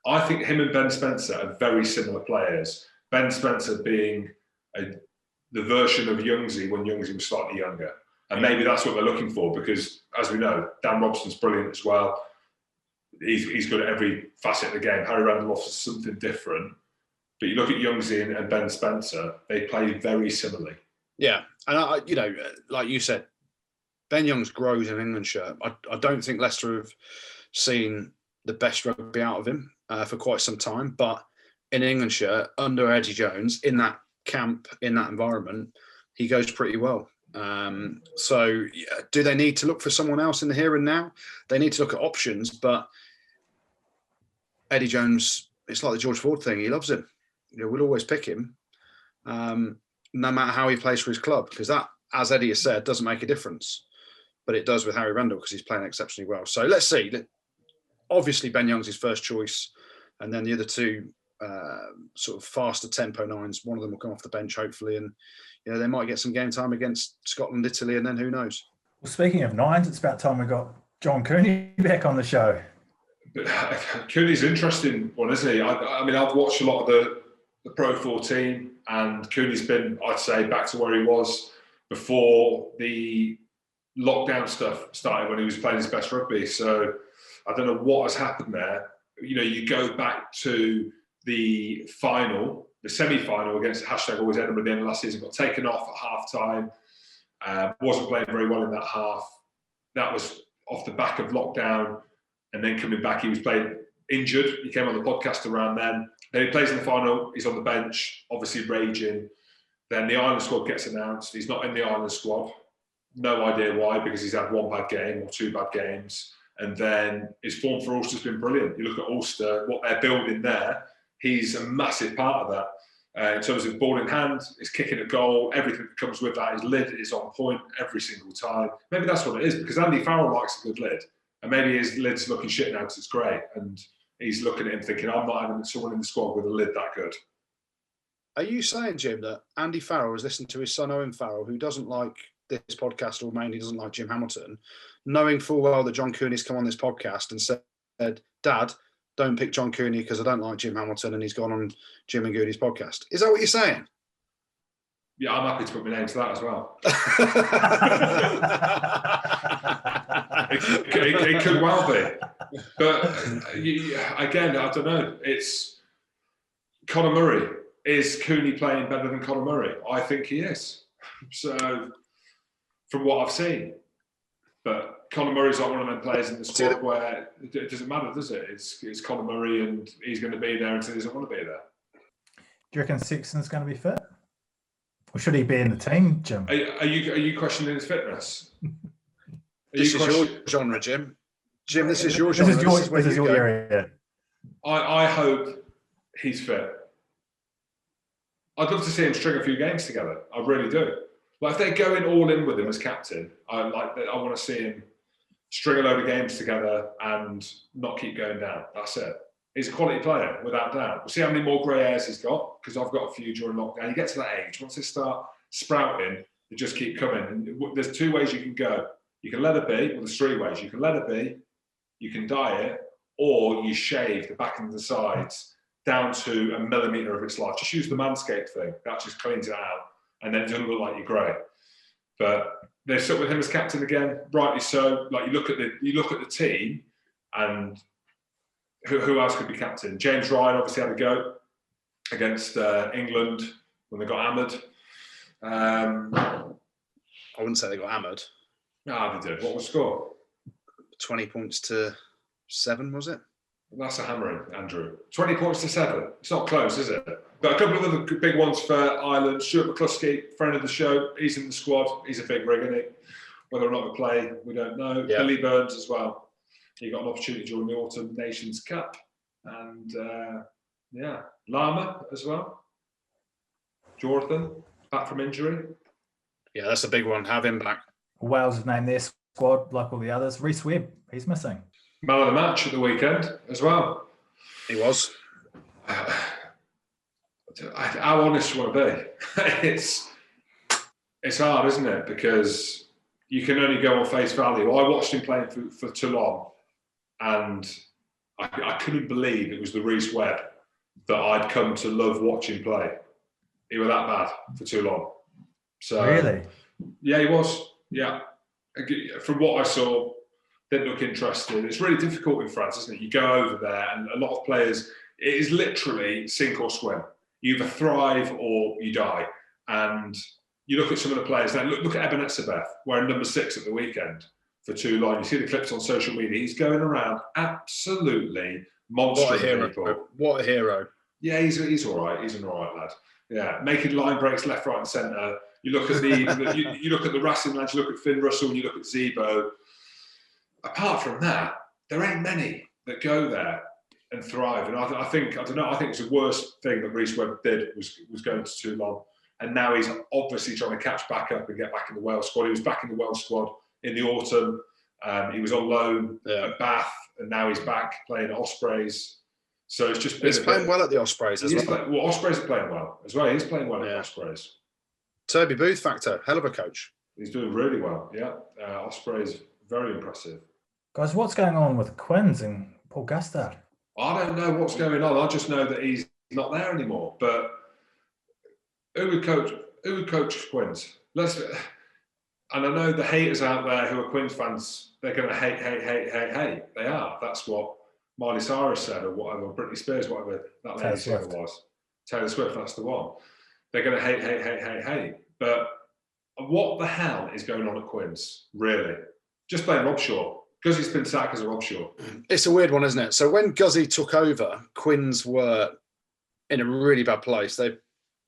I think him and Ben Spencer are very similar players. Ben Spencer being the version of Youngsy when Youngsy was slightly younger. And maybe that's what they're looking for, because as we know, Dan Robson's brilliant as well. He's good at every facet of the game. Harry Randall offers something different. But you look at Youngsy and Ben Spencer, they play very similarly. Yeah. And, like you said, Ben Youngs grows in an England shirt. I don't think Leicester have seen the best rugby out of him for quite some time. But in an England shirt, under Eddie Jones, in that camp, in that environment, he goes pretty well. So do they need to look for someone else in the here and now? They need to look at options, but Eddie Jones, it's like the George Ford thing. He loves him. We'll always pick him, no matter how he plays for his club, because that, as Eddie has said, doesn't make a difference. But it does with Harry Randall because he's playing exceptionally well. So let's see. Obviously, Ben Youngs is first choice, and then the other two sort of faster tempo nines. One of them will come off the bench, hopefully, and they might get some game time against Scotland, Italy, and then who knows? Well, speaking of nines, it's about time we got John Cooney back on the show. But Cooney's an interesting one, isn't he? I mean, I've watched a lot of the Pro 14, and Cooney's been, I'd say, back to where he was before the lockdown stuff started, when he was playing his best rugby. So I don't know what has happened there. You go back to the final, the semi-final against #always Edinburgh at the end of last season, got taken off at half-time, wasn't playing very well in that half. That was off the back of lockdown, and then coming back, he was playing injured. He came on the podcast around then. Then he plays in the final, he's on the bench, obviously raging. Then the Ireland squad gets announced. He's not in the Ireland squad. No idea why, because he's had one bad game or two bad games. And then his form for Ulster's been brilliant. You look at Ulster, what they're building there, he's a massive part of that. In terms of ball in hand, his kicking a goal, everything that comes with that, his lid is on point every single time. Maybe that's what it is, because Andy Farrell likes a good lid. And maybe his lid's looking shit now because it's grey. And he's looking at him thinking, I'm not having someone in the squad with a lid that good. Are you saying, Jim, that Andy Farrell has listened to his son Owen Farrell, who doesn't like this podcast or mainly doesn't like Jim Hamilton, knowing full well that John Cooney's come on this podcast and said, Dad, don't pick John Cooney because I don't like Jim Hamilton, and he's gone on Jim and Goodey's podcast? Is that what you're saying? Yeah, I'm happy to put my name to that as well. it could well be. But again, I don't know. It's Conor Murray. Is Cooney playing better than Conor Murray? I think he is. So, from what I've seen. But Conor Murray's not one of them players in the squad where it doesn't matter, does it? It's Conor Murray, and he's going to be there until he doesn't want to be there. Do you reckon Sexton's going to be fit? Or should he be in the team, Jim? Are you questioning his fitness? This is your genre, Jim. Jim, this is your genre. This is your area. I hope he's fit. I'd love to see him string a few games together. I really do. Like, if they're going all in with him as captain, I want to see him string a load of games together and not keep going down. That's it. He's a quality player, without doubt. We'll see how many more grey hairs he's got, because I've got a few during lockdown. You get to that age, once they start sprouting, they just keep coming. And there's two ways you can go. You can let it be, well, there's three ways. You can let it be, you can dye it, or you shave the back and the sides down to a millimetre of its life. Just use the Manscaped thing. That just cleans it out, and then it doesn't look like you're grey. But they're stuck with him as captain again, rightly so. Like, you look at the team, and who else could be captain? James Ryan obviously had a go against England when they got hammered. I wouldn't say they got hammered. No, they did. What was the score? 20 points to 7, was it? That's a hammering, Andrew. 20 points to 7. It's not close, is it? But a couple of other big ones for Ireland. Stuart McCluskey, friend of the show, he's in the squad. He's a big rig, isn't he? Whether or not he'll play, we don't know. Yeah. Billy Burns as well. He got an opportunity during the Autumn Nations Cup. And, Lama as well. Jonathan, back from injury. Yeah, that's a big one. Have him back. Wales have named their squad like all the others. Reece Webb, he's missing. Man of the match at the weekend as well. He was. How honest you want to be? It's hard, isn't it? Because you can only go on face value. I watched him playing for Toulon, and I couldn't believe it was the Reece Webb that I'd come to love watching play. He was that bad for Toulon. So Really? Yeah, he was. Yeah. From what I saw, didn't look interested. It's really difficult in France, isn't it? You go over there and a lot of players, it is literally sink or swim. You either thrive or you die. And you look at some of the players, now look at Ebenezer wearing number 6 at the weekend for Toulon. You see the clips on social media. He's going around absolutely monstering people. What a hero. Yeah, he's all right. He's an all right lad. Yeah, making line breaks left, right and centre. You look at you look at the Racing lads, you look at Finn Russell, you look at Zebo. Apart from that, there ain't many that go there and thrive. And I think it's the worst thing that Reece Webb did was going to Toulon. And now he's obviously trying to catch back up and get back in the Wales squad. He was back in the Wales squad in the autumn. He was on loan at Bath, and now he's back playing at Ospreys. So it's just been he's playing well at the Ospreys as well. Ospreys are playing well as well. He's playing well at Ospreys. Toby Booth factor, hell of a coach. He's doing really well. Yeah, Ospreys, very impressive. Guys, what's going on with Quins and Paul Gustard? I don't know what's going on. I just know that he's not there anymore. But who would coach Quins? And I know the haters out there who are Quins fans, they're going to hate. They are. That's what Miley Cyrus said, or whatever, Britney Spears, whatever that lady said was. Taylor Swift, that's the one. They're going to hate. But what the hell is going on at Quins, really? Just blame Rob Shaw. Guzzy's been sacked as a Rob Shaw. It's a weird one, isn't it? So when Guzzy took over, Quins were in a really bad place. They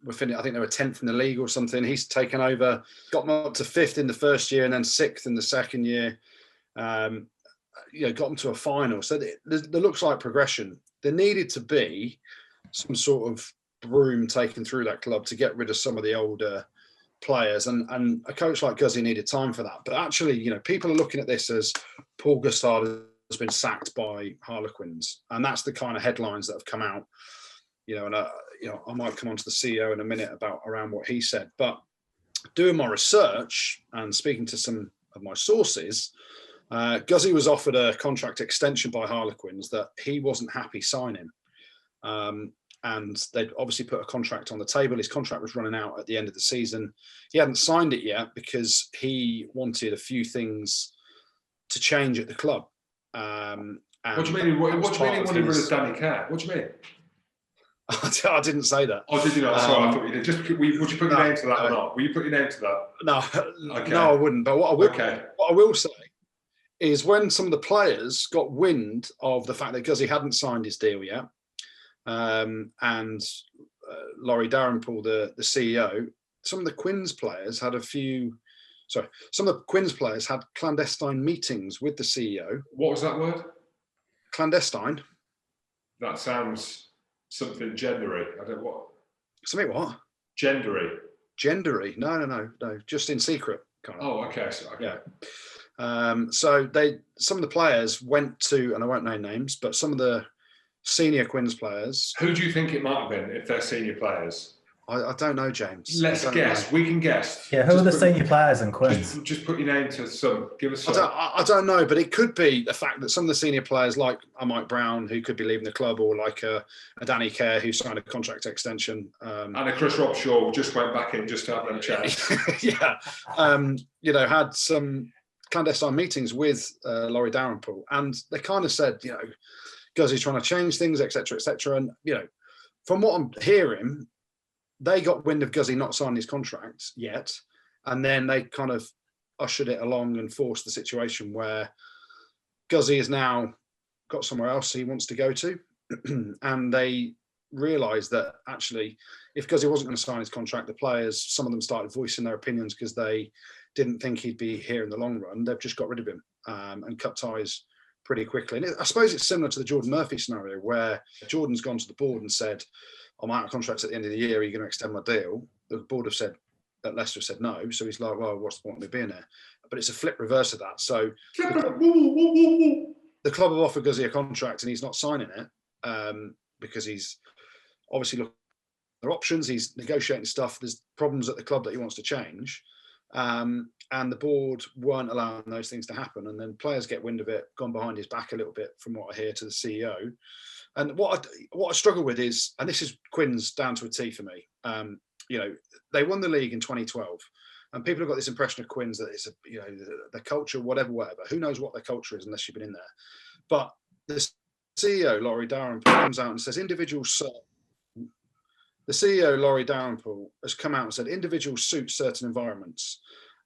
were I think they were 10th in the league or something. He's taken over, got them up to 5th in the first year and then 6th in the second year. Got them to a final. So there looks like progression. There needed to be some sort of broom taken through that club to get rid of some of the older players, and a coach like Guzzy needed time for that. But actually, people are looking at this as Paul Gustard has been sacked by Harlequins, and that's the kind of headlines that have come out. I might come on to the CEO in a minute around what he said, but doing my research and speaking to some of my sources, Guzzy was offered a contract extension by Harlequins that he wasn't happy signing. And they'd obviously put a contract on the table. His contract was running out at the end of the season. He hadn't signed it yet because he wanted a few things to change at the club. What do you mean? What do you mean when he rid of Danny Kerr? What do you mean? I didn't say that. Oh, did you not? Sorry, I thought you did. Would you put your name to that or not? Will you put your name to that? No, okay. No, I wouldn't. But what I will say is when some of the players got wind of the fact that Guzzy hadn't signed his deal yet, and Laurie Dalrymple, the CEO, some of the Quins players had clandestine meetings with the CEO. What was that word? Clandestine. That sounds something gendery. I don't what. Something what? Gendery. Gendery. No. Just in secret. Kind of. Oh, okay. So, okay. Yeah. So some of the players went to, and I won't name names, but some of the senior Quins players. Who do you think it might have been if they're senior players? I don't know, James. Let's guess. We can guess. Yeah, who are the senior players in Quins? Just put your name to some. Give us some. I don't know, but it could be the fact that some of the senior players, like a Mike Brown, who could be leaving the club, or like a Danny Kerr, who signed a contract extension. And a Chris Robshaw just went back in just to have them chat. Yeah. Had some clandestine meetings with Laurie Dalrymple, and they kind of said, Guzzy's trying to change things, etc., etc. And from what I'm hearing, they got wind of Guzzy not signing his contract yet, and then they kind of ushered it along and forced the situation where Guzzy has now got somewhere else he wants to go to, and they realised that actually, if Guzzy wasn't going to sign his contract, the players, some of them started voicing their opinions because they didn't think he'd be here in the long run. They've just got rid of him and cut ties pretty quickly. And I suppose it's similar to the Jordan Murphy scenario, where Jordan's gone to the board and said, I'm out of contracts at the end of the year, are you going to extend my deal? The board have said, that Leicester said no. So he's like, well, what's the point of me being there? But it's a flip reverse of that. So the club have offered Guzzy a contract and he's not signing it because he's obviously looking there are options. He's negotiating stuff. There's problems at the club that he wants to change. And the board weren't allowing those things to happen. And then players get wind of it, gone behind his back a little bit, from what I hear, to the CEO. And what I struggle with is, and this is Quins down to a T for me. They won the league in 2012, and people have got this impression of Quins that it's the culture, whatever. Who knows what their culture is unless you've been in there? But the CEO, Laurie Dalrymple, comes out and says the CEO, Laurie Dalrymple, has come out and said individuals suit certain environments,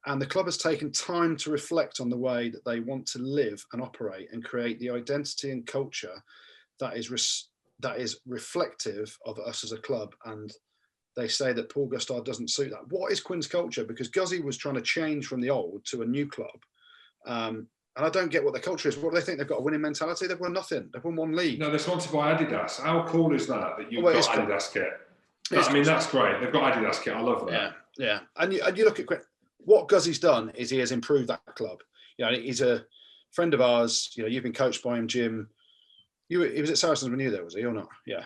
and the club has taken time to reflect on the way that they want to live and operate and create the identity and culture that is reflective of us as a club. And they say that Paul Gustard doesn't suit that. What is Quins' culture? Because Guzzy was trying to change from the old to a new club. And I don't get what their culture is. What do they think? They've got a winning mentality? They've won nothing. They've won one league. No, they're sponsored by Adidas. How cool is that you've got Adidas kit? That's great. They've got Adidas kit. I love that. Yeah. And you look at what Guzzy's done is he has improved that club. He's a friend of ours. You've been coached by him, Jim. He was at Saracens when you were there, was he, or not? Yeah.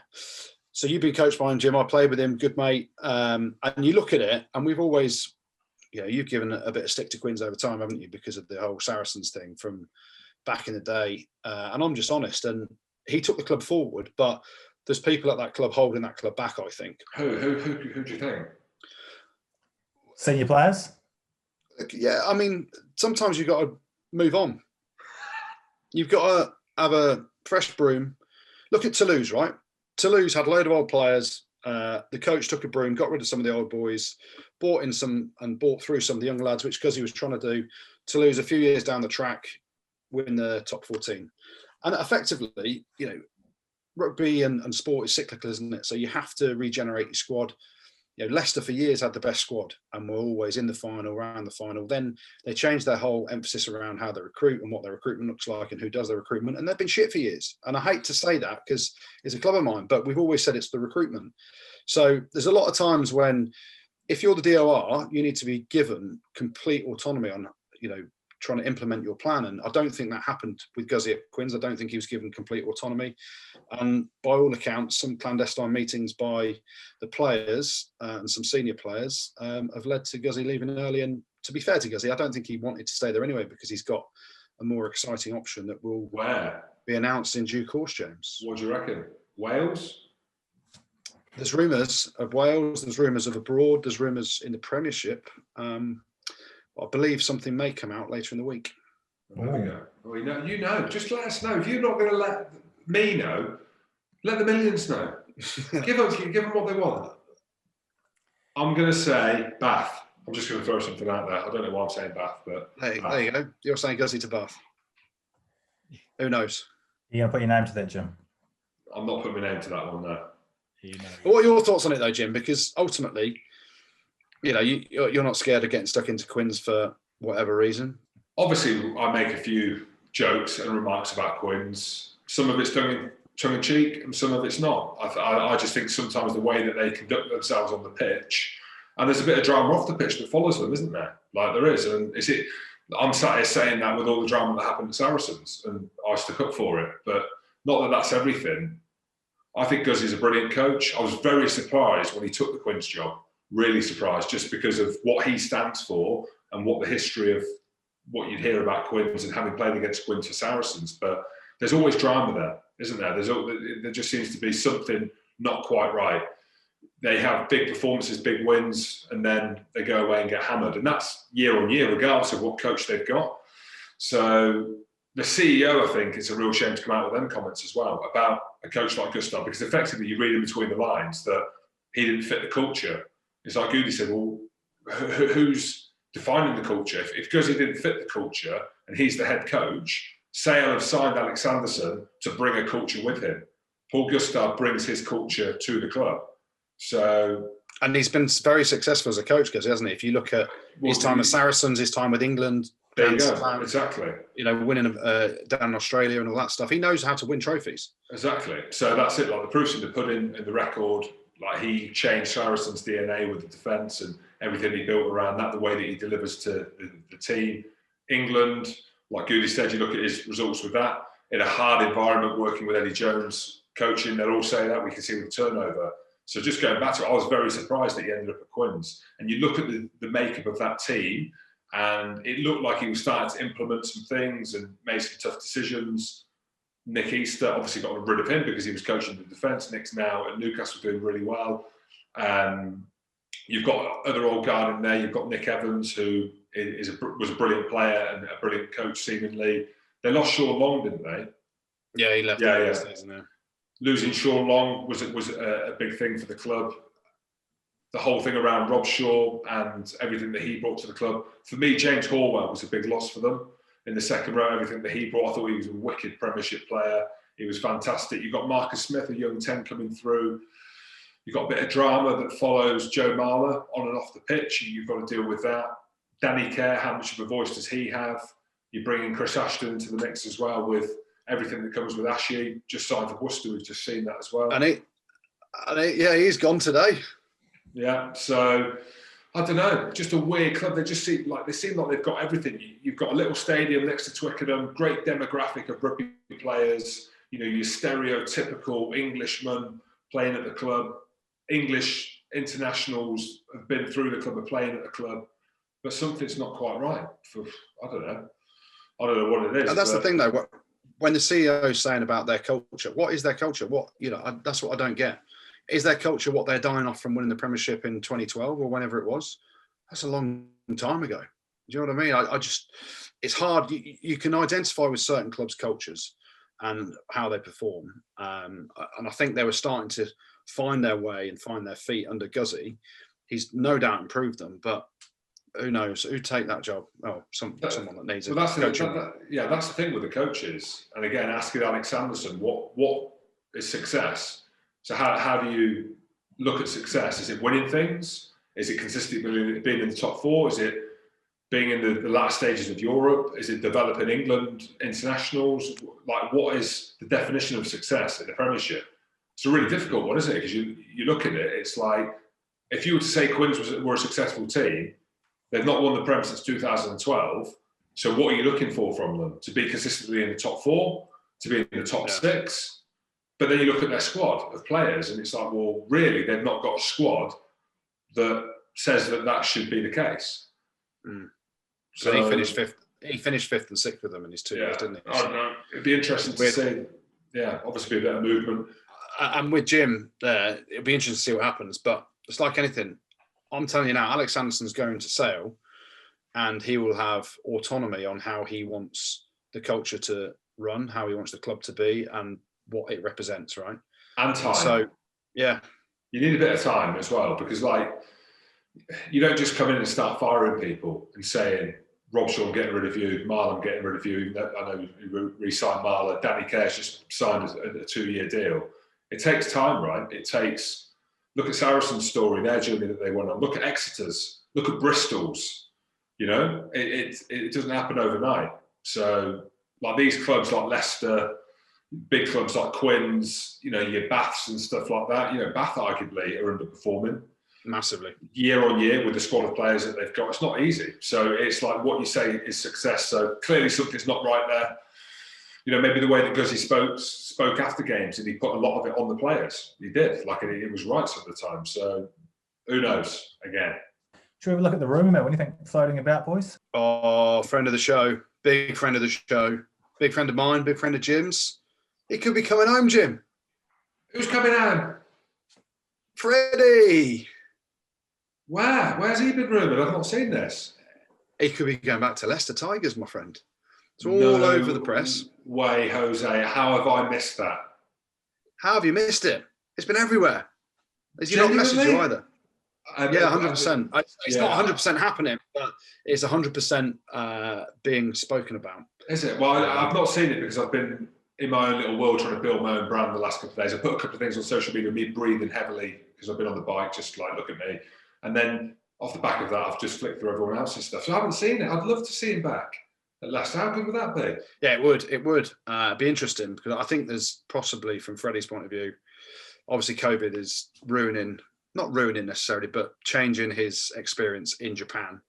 So you've been coached by him, Jim. I played with him, good mate. And you look at it, and we've always, you've given a bit of stick to Quins over time, haven't you? Because of the whole Saracens thing from back in the day. And I'm just honest. And he took the club forward, but there's people at that club holding that club back, I think. Who do you think? Senior players? Yeah, I mean, sometimes you've got to move on. You've got to have a fresh broom. Look at Toulouse, right? Toulouse had a load of old players. The coach took a broom, got rid of some of the old boys, bought through some of the young lads, which Guzzy was trying to do. Toulouse, a few years down the track, win the top 14. And effectively, rugby and sport is cyclical, isn't it? So you have to regenerate your squad. Leicester for years had the best squad and were always in the final, around the final. Then they changed their whole emphasis around how they recruit and what their recruitment looks like and who does their recruitment. And they've been shit for years. And I hate to say that because it's a club of mine, but we've always said it's the recruitment. So there's a lot of times when, if you're the DOR, you need to be given complete autonomy on, trying to implement your plan. And I don't think that happened with Guzzy at Quins. I don't think he was given complete autonomy. And by all accounts, some clandestine meetings by the players and some senior players have led to Guzzy leaving early. And to be fair to Guzzy, I don't think he wanted to stay there anyway, because he's got a more exciting option that will be announced in due course, James. What do you reckon? Wales? There's rumours of Wales. There's rumours of abroad. There's rumours in the Premiership. I believe something may come out later in the week. There we go. Well, just let us know. If you're not going to let me know, let the millions know. give them what they want. I'm going to say Bath. I'm just going to throw something out there. I don't know why I'm saying Bath, but there you go. You're saying Guzzy to Bath. Who knows? You're going to put your name to that, Jim? I'm not putting my name to that one, no. What are your thoughts on it, though, Jim? Because ultimately, you're not scared of getting stuck into Quins for whatever reason. Obviously, I make a few jokes and remarks about Quins. Some of it's tongue in cheek, and some of it's not. I just think sometimes the way that they conduct themselves on the pitch, and there's a bit of drama off the pitch that follows them, isn't there? Like there is, and I'm sat here saying that with all the drama that happened at Saracens, and I stuck up for it. But not that that's everything. I think Guzzy's a brilliant coach. I was very surprised when he took the Quins job. Really surprised, just because of what he stands for and what the history of what you'd hear about Quins and having played against Quins for Saracens. But there's always drama there, isn't there? There just seems to be something not quite right. They have big performances, big wins, and then they go away and get hammered. And that's year on year, regardless of what coach they've got. So the CEO, I think, it's a real shame to come out with them comments as well about a coach like Gustard, because effectively you read in between the lines that he didn't fit the culture. It's like Goodey said, well, who's defining the culture? If Guzzy didn't fit the culture and he's the head coach, Sale have signed Alex Sanderson to bring a culture with him. Paul Gustard brings his culture to the club. And he's been very successful as a coach, Guzzy, hasn't he? If you look at his time at Saracens, his time with England, there you go. Exactly. Winning down in Australia and all that stuff. He knows how to win trophies. Exactly. So that's it. Like the proof's in the pudding, in the record. Like he changed Saracens' DNA with the defence and everything he built around that, the way that he delivers to the team. England, like Goodey said, you look at his results with that. In a hard environment, working with Eddie Jones, coaching, they'll all say that. We can see with the turnover. So just going back to it, I was very surprised that he ended up at Quins. And you look at the makeup of that team, and it looked like he was starting to implement some things and made some tough decisions. Nick Easter obviously got rid of him because he was coaching the defence. Nick's now at Newcastle doing really well. You've got other old guard in there. You've got Nick Evans, who was a brilliant player and a brilliant coach, seemingly. They lost Sean Long, didn't they? Yeah, he left. Yeah. Losing Sean Long was a big thing for the club. The whole thing around Rob Shaw and everything that he brought to the club. For me, James Horwell was a big loss for them. In the second row, everything that he brought, I thought he was a wicked Premiership player. He was fantastic. You've got Marcus Smith, a young 10 coming through. You've got a bit of drama that follows Joe Marler on and off the pitch. You've got to deal with that. Danny Kerr, how much of a voice does he have? You bring in Chris Ashton into the mix as well with everything that comes with Ashy. Just signed for Worcester, we've just seen that as well. He's gone today. Yeah, so I don't know, just a weird club. They seem like they've got everything. You've got a little stadium next to Twickenham, great demographic of rugby players. You know, your stereotypical Englishman playing at the club. English internationals have been through the club, are playing at the club, but something's not quite right. I don't know what it is. And that's the thing, though. When the CEO is saying about their culture, what is their culture? That's what I don't get. Is their culture what they're dying off from winning the Premiership in 2012 or whenever it was? That's a long time ago. Do you know what I mean? It's hard. You can identify with certain clubs' cultures and how they perform. And I think they were starting to find their way and find their feet under Guzzy. He's no doubt improved them, but who knows? Who'd take that job? Oh, someone that needs it. That's the thing with the coaches. And again, asking Alex Sanderson, what is success? So how do you look at success? Is it winning things? Is it consistently being in the top four? Is it being in the last stages of Europe? Is it developing England internationals? Like, what is the definition of success in the Premiership? It's a really difficult one, isn't it? Because you look at it, it's like, if you were to say Quins were a successful team, they've not won the Prem since 2012. So what are you looking for from them? To be consistently in the top four? To be in the top six? But then you look at their squad of players and it's like, well, really, they've not got a squad that says that should be the case. Mm. So he finished fifth. He finished fifth and sixth with them in his 2 years, didn't he? I don't know. It'd be interesting to see. Yeah, obviously a bit of movement. And with Jim there, it'll be interesting to see what happens. But it's like anything. I'm telling you now, Alex Anderson's going to Sale and he will have autonomy on how he wants the culture to run, how he wants the club to be and what it represents, right? And time. So, yeah. You need a bit of time as well because, like, you don't just come in and start firing people and saying, Rob Shaw getting rid of you, Marlon getting rid of you. I know you re-signed Marlon. Danny Kerr's just signed a 2-year deal. It takes time, right? Look at Saracen's story, their journey that they went on. Look at Exeter's. Look at Bristol's. You know, it doesn't happen overnight. So, like these clubs like Leicester, big clubs like Quins, you know, your Baths and stuff like that. You know, Bath arguably are underperforming. Massively. Year on year with the squad of players that they've got. It's not easy. So it's like what you say is success. So clearly something's not right there. You know, maybe the way that Guzzy spoke after games and he put a lot of it on the players. He did. Like it was right some of the time. So who knows again. Should we have a look at the rumour mill? What do you think floating about, boys? Oh, friend of the show. Big friend of the show. Big friend of mine. Big friend of Jim's. He could be coming home, Jim. Who's coming home? Freddie. Wow, where's he been rumoured? I've not seen this. He could be going back to Leister Tigers, my friend. It's all over the press. Way, Jose. How have I missed that? How have you missed it? It's been everywhere. Has he not messaged you either? Yeah, 100%. It's not 100% happening, but it's 100% being spoken about. Is it? Well, I've not seen it because I've been in my own little world trying to build my own brand the last couple of days. I put a couple of things on social media, me breathing heavily because I've been on the bike, just like, look at me. And then off the back of that, I've just flicked through everyone else's stuff. So I haven't seen it. I'd love to see him back at Leicester. How good would that be? Yeah, it would. It would be interesting because I think there's possibly, from Freddie's point of view, obviously COVID is not ruining necessarily, but changing his experience in Japan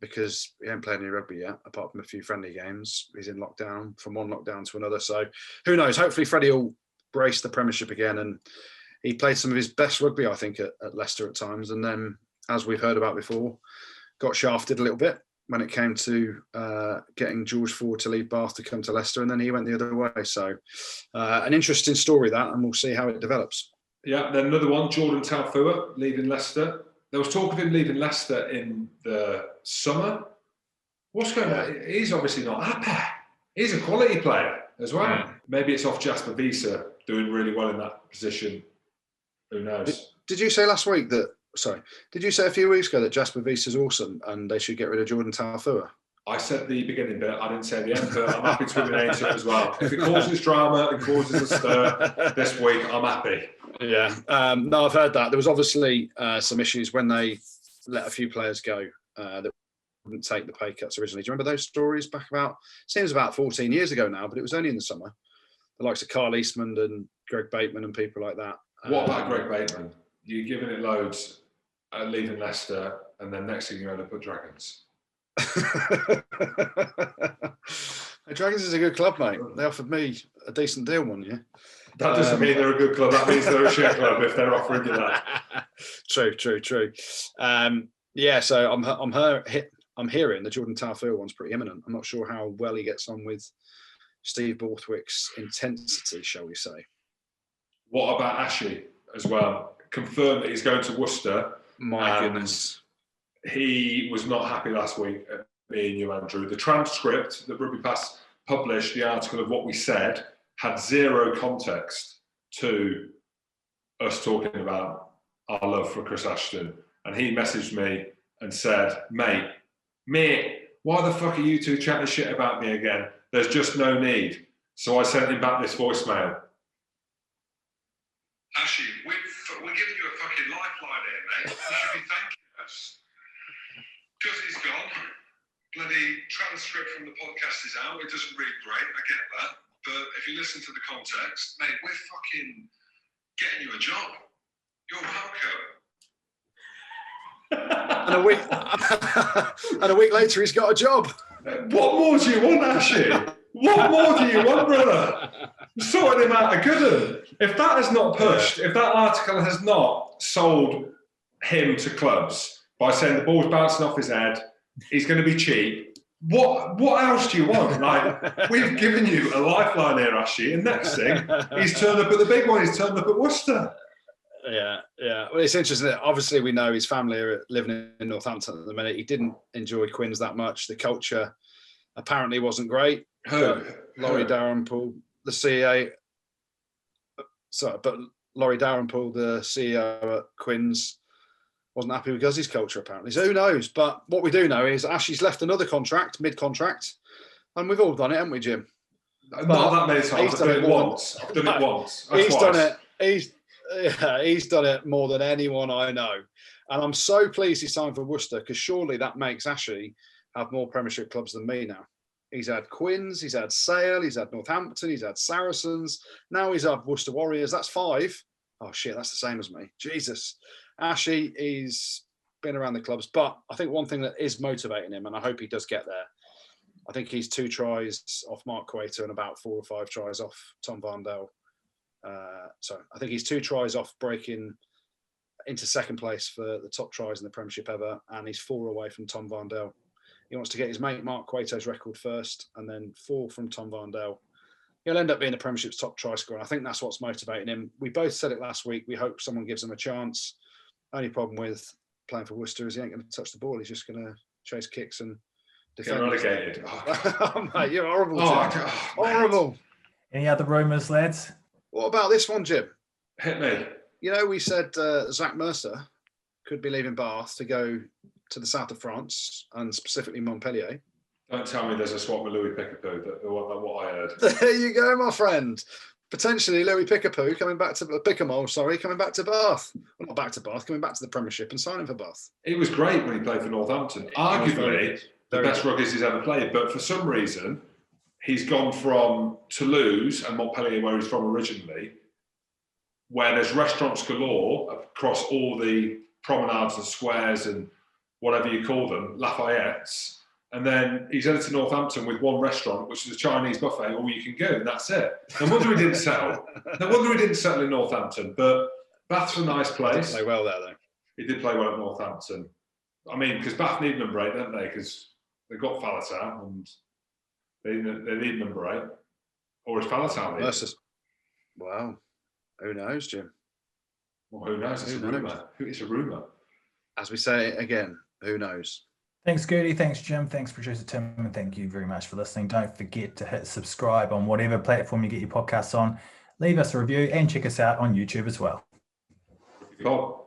because he hasn't played any rugby yet, apart from a few friendly games. He's in lockdown, from one lockdown to another. So who knows? Hopefully Freddie will brace the Premiership again and he played some of his best rugby, I think, at Leicester at times. And then, as we've heard about before, got shafted a little bit when it came to getting George Ford to leave Bath to come to Leicester, and then he went the other way. So an interesting story, that, and we'll see how it develops. Yeah, then another one, Jordan Taufua leaving Leicester. There was talk of him leaving Leicester in the summer. What's going on? He's obviously not happy. He's a quality player as well. Yeah. Maybe it's off Jasper Wiese doing really well in that position. Who knows? Did you say last week that, did you say a few weeks ago that Jasper Wiese is awesome and they should get rid of Jordan Taufua? I said the beginning bit, I didn't say the end bit. I'm happy to remain to it as well. If it causes drama and causes a stir this week, I'm happy. Yeah. No, I've heard that. There was obviously some issues when they let a few players go that wouldn't take the pay cuts originally. Do you remember those stories back seems about 14 years ago now, but it was only in the summer. The likes of Carl Eastman and Greg Bateman and people like that. What about Greg Bateman? You're giving it loads, leaving Leicester, and then next thing you know, they put Dragons. Dragons is a good club, mate. They offered me a decent deal one year. That doesn't mean they're a good club. That means they're a shit club if they're offering you that. True. Yeah, so I'm hearing the Jordan Taufua one's pretty imminent. I'm not sure how well he gets on with Steve Borthwick's intensity, shall we say. What about Ashy as well? Confirmed that he's going to Worcester. My goodness. He was not happy last week at me and you, Andrew. The transcript that Rugby Pass published, the article of what we said, had zero context to us talking about our love for Chris Ashton. And he messaged me and said, mate, why the fuck are you two chatting shit about me again? There's just no need. So I sent him back this voicemail. Ashy, we're giving you a fucking lifeline here, mate. You should be thanking us. Because he's gone. Bloody transcript from the podcast is out. It doesn't read great, I get that. But if you listen to the context, mate, we're fucking getting you a job. You're welcome. And a week later, he's got a job. What more do you want, Ashy? What more do you want, brother? Sorting him out a good one. If that has not pushed, if that article has not sold him to clubs by saying the ball's bouncing off his head, he's going to be cheap, what else do you want? Like, we've given you a lifeline here, Ashy, and next thing, he's turned up at the big one, he's turned up at Worcester. Yeah. Well, it's interesting that obviously we know his family are living in Northampton at the minute. He didn't enjoy Quins that much. The culture apparently wasn't great. Laurie Dalrymple, the CEO. But Laurie Dalrymple, the CEO at Quins, wasn't happy with Guzzy's culture apparently. So who knows? But what we do know is Ashy's left another contract, mid-contract, and we've all done it, haven't we, Jim? Not that many times. I've done it once. He's done it. He's done it more than anyone I know. And I'm so pleased he signed for Worcester, because surely that makes Ashy have more Premiership clubs than me now. He's had Quins, he's had Sale, he's had Northampton, he's had Saracens. Now he's had Worcester Warriors. That's 5. Oh, shit, that's the same as me. Jesus. Ashy, he's been around the clubs. But I think one thing that is motivating him, and I hope he does get there, I think he's 2 tries off Mark Quater and about 4 or 5 tries off Tom Varndale. So I think he's 2 tries off breaking into second place for the top tries in the Premiership ever, and he's 4 away from Tom Varndale. He wants to get his mate Mark Quato's record first, and then 4 from Tom Varndale. He'll end up being the Premiership's top try scorer. I think that's what's motivating him. We both said it last week. We hope someone gives him a chance. Only problem with playing for Worcester is he ain't going to touch the ball. He's just going to chase kicks and defend. Get relegated. Oh, mate, you're horrible. Horrible. Any other rumours, lads? What about this one, Jim? Hit me. You know, we said Zach Mercer could be leaving Bath to go to the south of France, and specifically Montpellier. Don't tell me there's a swap with Louis Pickapoo. What I heard. There you go, my friend. Potentially Louis Pickapoo coming back to Bath. Well, not back to Bath, coming back to the Premiership and signing for Bath. He was great when he played for Northampton. Arguably the best rugby he's ever played, but for some reason he's gone from Toulouse and Montpellier, where he's from originally, where there's restaurants galore across all the promenades and squares and whatever you call them, Lafayette's. And then he's headed to Northampton with one restaurant, which is a Chinese buffet, all you can go, and that's it. No wonder he didn't settle. No wonder he didn't settle in Northampton. But Bath's a nice place. Play well there though. He did play well at Northampton. I mean, because Bath need number 8, don't they? Because they've got Falatau and they need number 8. Or is Falatau leaving? Well, who knows, Jim? Well, who knows? It's a rumour. It's a rumour. As we say again, who knows? Thanks, Goodey. Thanks, Jim. Thanks, producer Tim. And thank you very much for listening. Don't forget to hit subscribe on whatever platform you get your podcasts on. Leave us a review and check us out on YouTube as well. Cool.